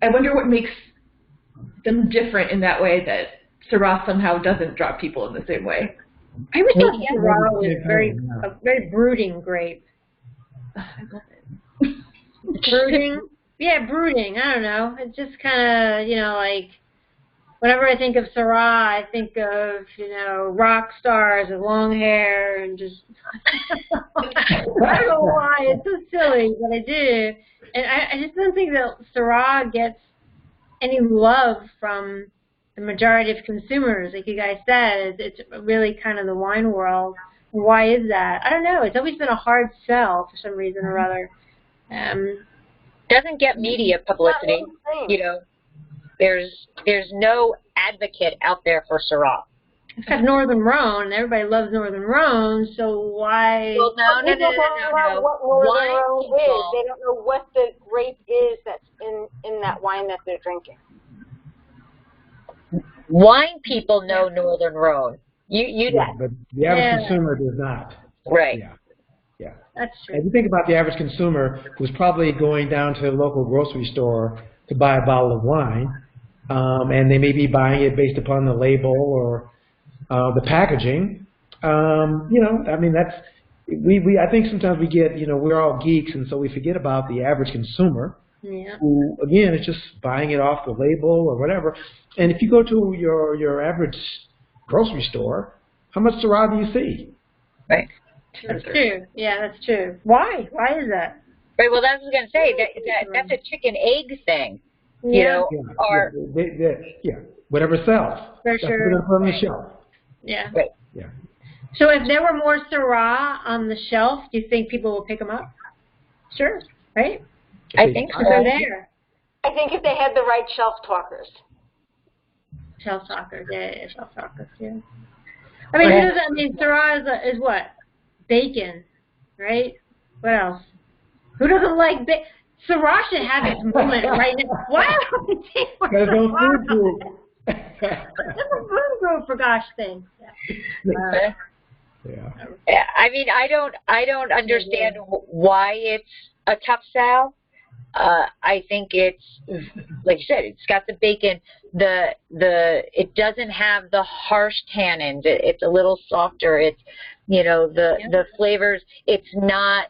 wonder what makes them different in that way that Syrah somehow doesn't draw people in the same way. I would think Syrah was a very brooding grape. I love it. Brooding? Yeah, brooding. I don't know. It's just kind of, whenever I think of Syrah, I think of, rock stars with long hair and just, I don't know why. It's so silly, but I do. And I just don't think that Syrah gets any love from the majority of consumers. Like you guys said, it's really kind of the wine world. Why is that? I don't know. It's always been a hard sell for some reason or other. Doesn't get media publicity. There's no advocate out there for Syrah. Except Northern Rhone, and everybody loves Northern Rhone, so why? Well, no. They don't know what Northern Rhone is. They don't know what the grape is that's in that wine that they're drinking. Wine people know Northern Rhone. But the average consumer does not. Right. Yeah. That's true. If you think about the average consumer who's probably going down to the local grocery store to buy a bottle of wine, and they may be buying it based upon the label or the packaging. That's I think sometimes we get, we're all geeks, and so we forget about the average consumer. Yeah. Who, again, is just buying it off the label or whatever. And if you go to your average grocery store, how much Syrah do you see? Right. That's true. Yeah, that's true. Why? Why is that? Right. Well, that's what I was going to say. That's a chicken egg thing. You know, whatever sells. For That's sure. what on the shelf. Yeah. Right. Yeah. So if there were more Syrah on the shelf, do you think people will pick them up? Sure. Right? I think so. They're there. I think if they had the right shelf talkers. Shelf talkers. Yeah, shelf talkers. Yeah. I mean, who doesn't? I mean, Syrah is what? Bacon, right? What else? Who doesn't like bacon? Syrah should have its moment right now. Why are we taking There's no food group. That's a food group, for gosh sakes. Yeah. Yeah. I mean, I don't understand why it's a tough sell. I think it's, like you said, it's got the bacon. It doesn't have the harsh tannins. It's a little softer. It's, you know, the flavors. It's not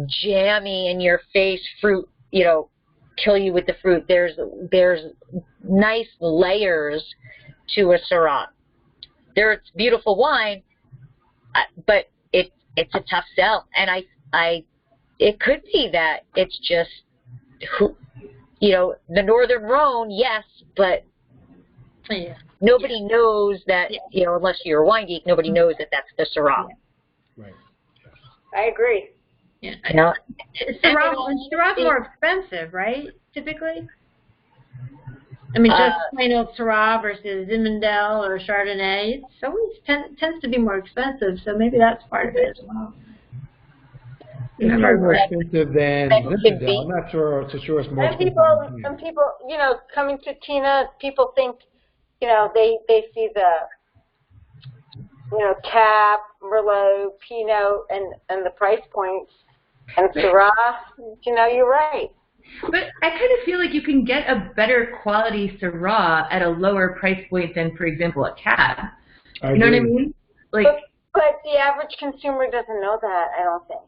jammy in your face fruit. You know, kill you with the fruit. There's nice layers to a Syrah. There's beautiful wine, but it's a tough sell. And it could be that it's just, you know, the Northern Rhone, yes, but nobody knows that, you know, unless you're a wine geek, nobody knows that that's the Syrah. Right. I agree. Yeah. You know? Syrah's more expensive, right? Typically. I mean, just plain old Syrah versus Zinfandel or Chardonnay, it's always tends to be more expensive. So maybe that's part of it as well. It's probably more expensive than Zinfandel. I'm not sure it's more expensive. And people, you know, coming to Tina, people think, you know, they see the, you know, Cab, Merlot, Pinot, and the price points, and Syrah. You know, you're right. But I kind of feel like you can get a better quality Syrah at a lower price point than, for example, a Cab. You know what I mean? Like, but the average consumer doesn't know that. I don't think.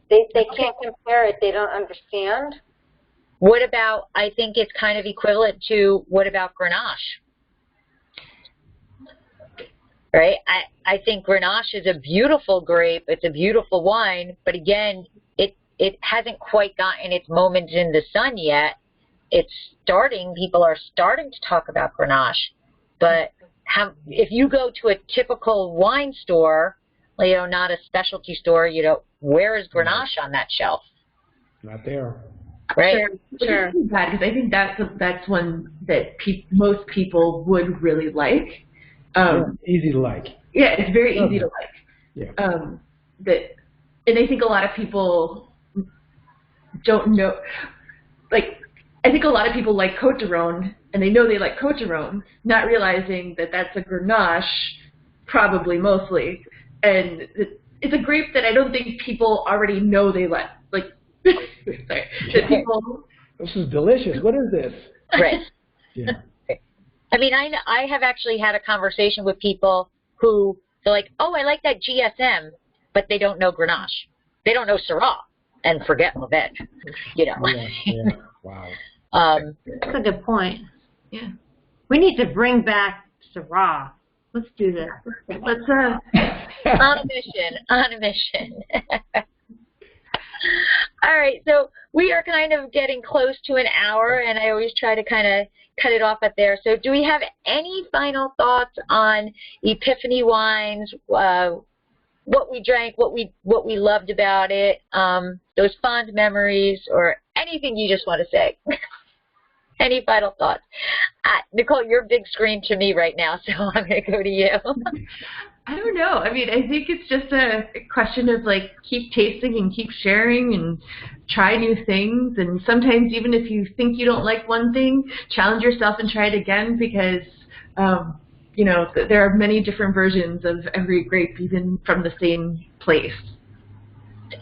They can't compare it. They don't understand. What about, I think it's kind of equivalent to, what about Grenache? Right? I think Grenache is a beautiful grape. It's a beautiful wine. But again, it hasn't quite gotten its moment in the sun yet. It's starting. People are starting to talk about Grenache. But if you go to a typical wine store, you know, not a specialty store, you know, where is Grenache on that shelf? Not there. Right. Sure. Because I think that's one that most people would really like. Easy to like. Yeah, it's very easy to like. Yeah. And I think a lot of people don't know. Like, I think a lot of people like Côte d'Aron, and they know they like Côte d'Aron, not realizing that that's a Grenache, probably mostly. And it's a grape that I don't think people already know they like. Like, sorry, that people. This is delicious. What is this? Right. Yeah. I mean, I have actually had a conversation with people who they're like, oh, I like that GSM, but they don't know Grenache. They don't know Syrah, and forget Lavette. You know. Yeah. Wow. That's a good point. Yeah. We need to bring back Syrah. Let's do this. Let's on a mission. All right, so we are kind of getting close to an hour, and I always try to kind of cut it off at there. So do we have any final thoughts on Epiphany Wines, what we drank, what we loved about it, those fond memories, or anything you just want to say? Any final thoughts? Nicole, you're big screen to me right now, so I'm going to go to you. I don't know. I mean, I think it's just a question of, like, keep tasting and keep sharing and try new things. And sometimes even if you think you don't like one thing, challenge yourself and try it again because, you know, there are many different versions of every grape, even from the same place.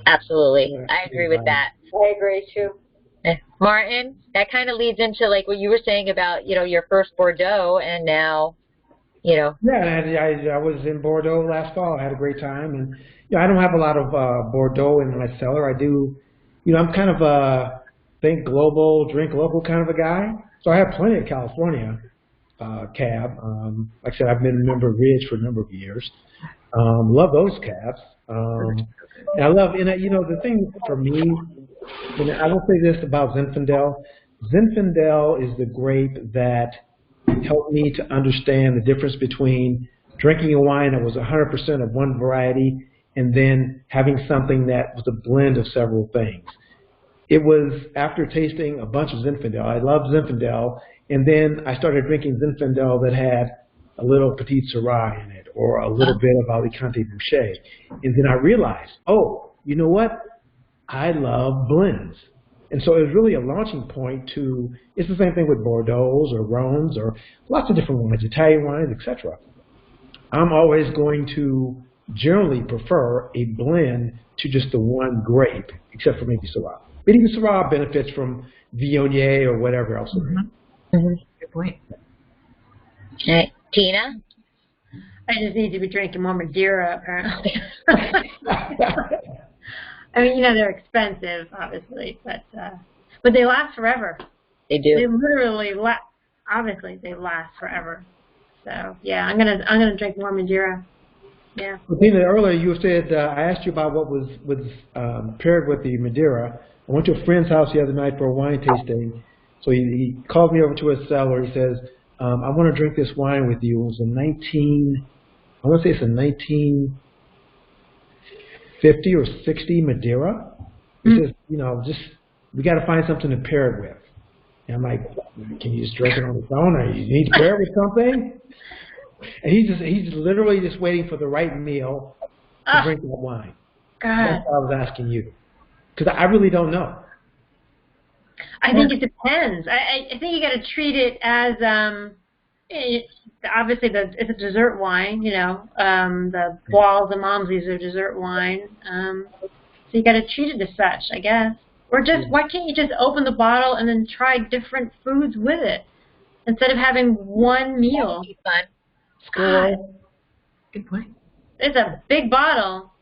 Absolutely. I agree with that. I agree, too. Martin, that kind of leads into like what you were saying about, you know, your first Bordeaux and now, you know. Yeah, I was in Bordeaux last fall. I had a great time. And, you know, I don't have a lot of Bordeaux in my cellar. I do, you know, I'm kind of a think global, drink local kind of a guy. So I have plenty of California cab. Like I said, I've been a member of Ridge for a number of years. Love those caps. And I love, the thing for me, and I will say this about Zinfandel. Zinfandel is the grape that helped me to understand the difference between drinking a wine that was 100% of one variety and then having something that was a blend of several things. It was after tasting a bunch of Zinfandel. I loved Zinfandel, and then I started drinking Zinfandel that had a little Petit Syrah in it or a little bit of Alicante Boucher. And then I realized, oh, you know what? I love blends. And so it was really a launching point to, it's the same thing with Bordeaux or Rhônes or lots of different wines, Italian wines, etc. I'm always going to generally prefer a blend to just the one grape, except for maybe Syrah. But even Syrah benefits from Viognier or whatever else. Good point. Okay. Tina? I just need to be drinking more Madeira, apparently. I mean, they're expensive, obviously, but they last forever. They do. They literally obviously they last forever. So yeah, I'm gonna drink more Madeira. Yeah. Well, Tina, earlier you said I asked you about what was paired with the Madeira. I went to a friend's house the other night for a wine tasting. So he called me over to his cellar. He says, I want to drink this wine with you. It was I want to say it's a 1950 or 60 Madeira. He says, we got to find something to pair it with. And I'm like, can you just drink it on its own, or you need to pair it with something? And he's literally just waiting for the right meal to drink that wine. God. That's why I was asking you, because I really don't know. I think it depends. I think you got to treat it as obviously it's a dessert wine. The Bols and Malmsey's are dessert wine. So you got to treat it as such, I guess. Or just why can't you just open the bottle and then try different foods with it instead of having one meal? That would be fun. God, Good point. it's a big bottle.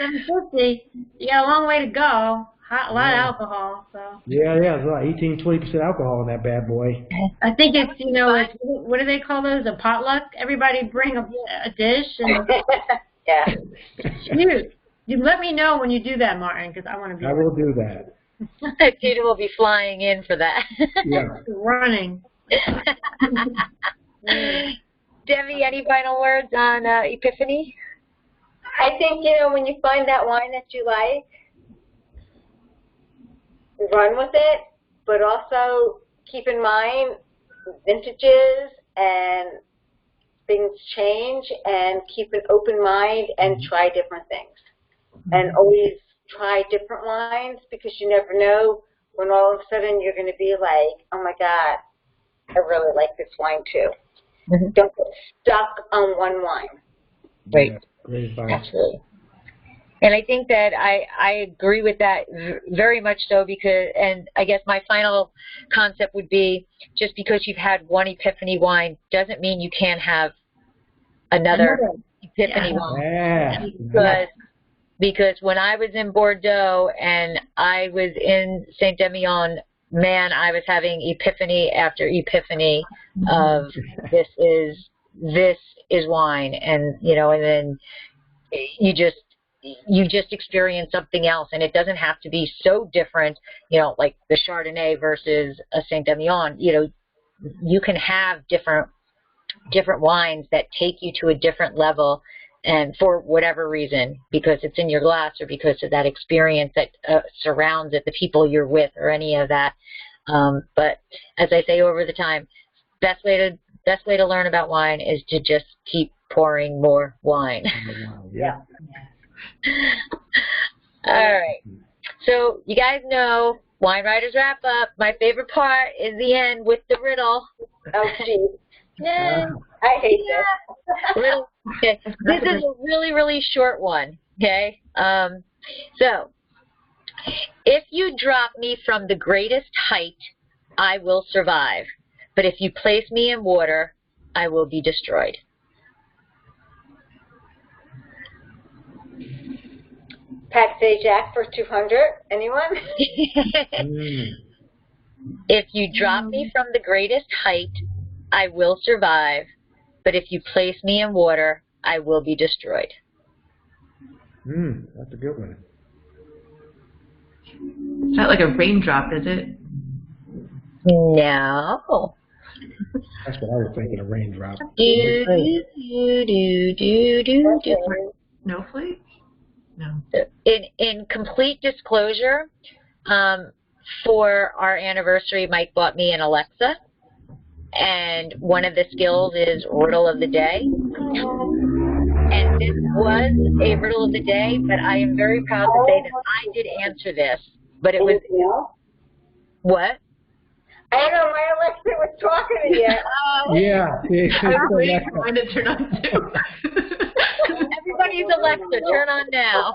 $7.50. You got a long way to go. A lot of alcohol. So. Yeah, it's about 18-20% alcohol in that bad boy. I think it's what do they call those? A potluck. Everybody bring a dish. And Yeah. shoot, you let me know when you do that, Martin, because I want to be. I will do that. Tina will be flying in for that. Yeah. Running. Debbie, any final words on Epiphany? I think, when you find that wine that you like, run with it, but also keep in mind vintages and things change, and keep an open mind and try different things. And always try different wines, because you never know when all of a sudden you're going to be like, oh my God, I really like this wine too. Don't get stuck on one wine. Right. Yeah, great advice. Absolutely. And I think that I agree with that very much so, because, and I guess my final concept would be, just because you've had one Epiphany wine doesn't mean you can't have another Epiphany wine. Because when I was in Bordeaux and I was in Saint-Emilion, man, I was having epiphany after epiphany of this is wine, and and then you just experience something else, and it doesn't have to be so different, like the Chardonnay versus a Saint-Emilion. You can have different wines that take you to a different level, and for whatever reason, because it's in your glass or because of that experience that surrounds it, the people you're with, or any of that. But as I say over the time, best way to learn about wine is to just keep pouring more wine. Yeah. All right. So you guys know, Wine Writers Wrap Up. My favorite part is the end with the riddle. Oh, geez. Yay. I hate this. Riddle. Okay. This is a really, really short one. Okay. So, if you drop me from the greatest height, I will survive. But if you place me in water, I will be destroyed. Pack Say Jack for 200. Anyone? If you drop me from the greatest height, I will survive. But if you place me in water, I will be destroyed. That's a good one. It's not like a raindrop, is it? No. That's what I was thinking, a raindrop. Snowflake? No. In complete disclosure, for our anniversary, Mike bought me an Alexa, and one of the skills is Riddle of the Day. And this was a Riddle of the Day, but I am very proud to say that I did answer this. But it was what? I don't know, my Alexa was talking to you. Yeah. I was waiting for mine to turn on too. Everybody's Alexa, turn on now.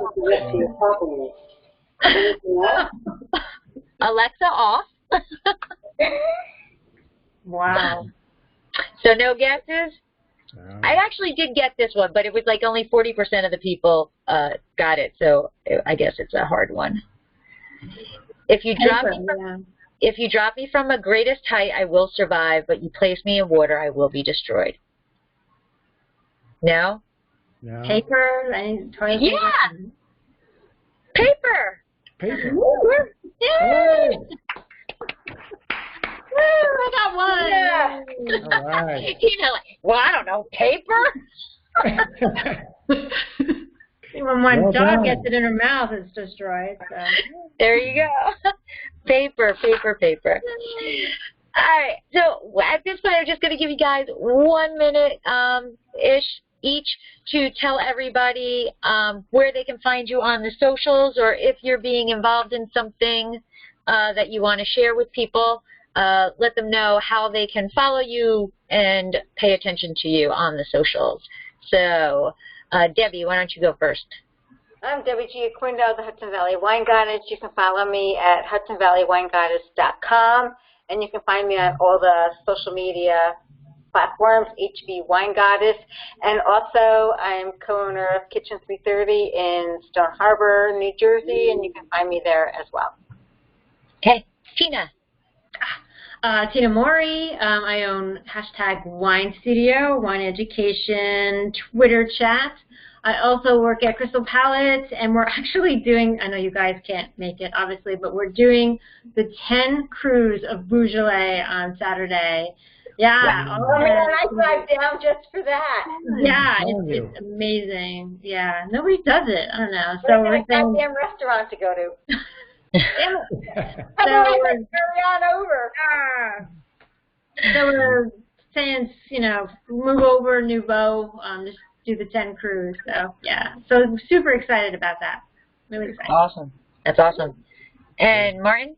Alexa off. Wow. So no guesses? I actually did get this one, but it was like only 40% of the people got it, so I guess it's a hard one. If you drop me from a greatest height, I will survive, but you place me in water, I will be destroyed. No? No. Paper? Yeah! Paper! Paper. Yay! Woo, I got one! Yeah. All right. You know, like, well, I don't know, paper? When one Well dog done. gets it in her mouth, it's destroyed. So. There you go. Paper, paper, paper. All right, so at this point, I'm just going to give you guys 1 minute ish each to tell everybody where they can find you on the socials, or if you're being involved in something that you want to share with people, let them know how they can follow you and pay attention to you on the socials. So, Debbie, why don't you go first? I'm Debbie G. Quindo, the Hudson Valley Wine Goddess. You can follow me at HudsonValleyWineGoddess.com, and you can find me on all the social media platforms, HV Wine Goddess. And also, I'm co-owner of Kitchen 330 in Stone Harbor, New Jersey, and you can find me there as well. Okay, Tina. Tina Mori. I own #Wine Studio, Wine Education, Twitter chat. I also work at Crystal Palate, and we're actually doing, I know you guys can't make it, obviously, but we're doing the 10 cruise of Beaujolais on Saturday. Yeah. Wow. Oh, man, I drive down just for that. Yeah, Telling you. it's amazing. Yeah, nobody does it. I don't know. So So we're we're saying, goddamn restaurant to go to. Damn it. So Otherwise, we're- I'd carry on over. so we're saying, you know, move over Nouveau, just do the 10 cruise. So yeah, so super excited about that. Really excited. Awesome. That's awesome. And Martin?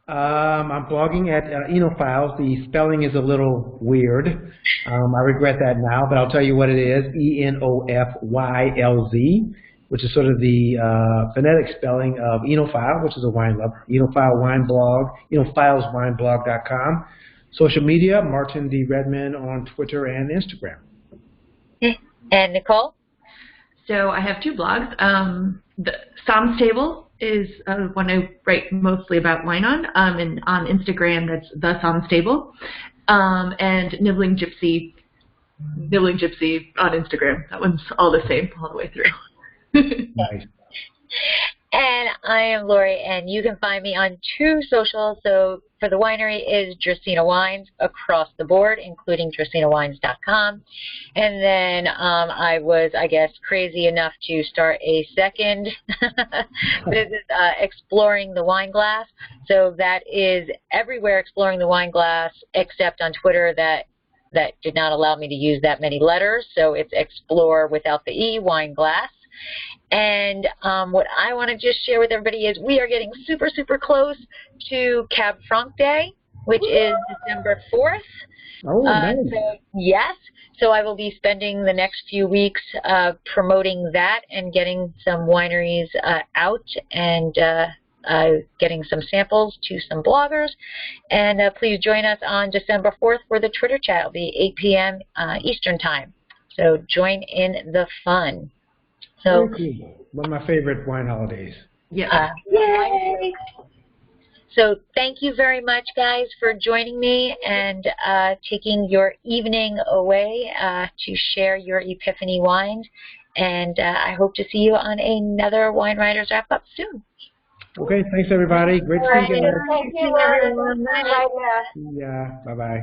I'm blogging at Enofiles. The spelling is a little weird. I regret that now, but I'll tell you what it is. ENOFYLZ, which is sort of the phonetic spelling of Enophile, which is a wine lover. Enophile Wine Blog, EnophileWineBlog.com. Social media, Martin D. Redman on Twitter and Instagram. And Nicole? So I have 2 blogs. The Psalms Table is one I write mostly about wine on, and on Instagram that's the Psalms Table, and Nibbling Gypsy on Instagram. That one's all the same all the way through. Nice. And I am Lori, and you can find me on 2 socials. So for the winery is Dracaena Wines across the board, including DracenaWines.com. And then I was, I guess, crazy enough to start a second business, Exploring the Wine Glass. So that is everywhere, Exploring the Wine Glass, except on Twitter that did not allow me to use that many letters. So it's Explore without the E, Wine Glass. And what I want to just share with everybody is we are getting super, super close to Cab Franc Day, which is December 4th. Oh, nice. So, yes. So I will be spending the next few weeks promoting that and getting some wineries out and getting some samples to some bloggers. And please join us on December 4th for the Twitter chat. It'll be 8 p.m. Eastern Time. So join in the fun. So, Very cool. One of my favorite wine holidays. Yeah. yay! So thank you very much, guys, for joining me and taking your evening away to share your Epiphany wines. And I hope to see you on another Wine Writers Wrap-Up soon. Okay, thanks, everybody. Great to see you guys. Thank you, everyone. Bye. Yeah, bye-bye.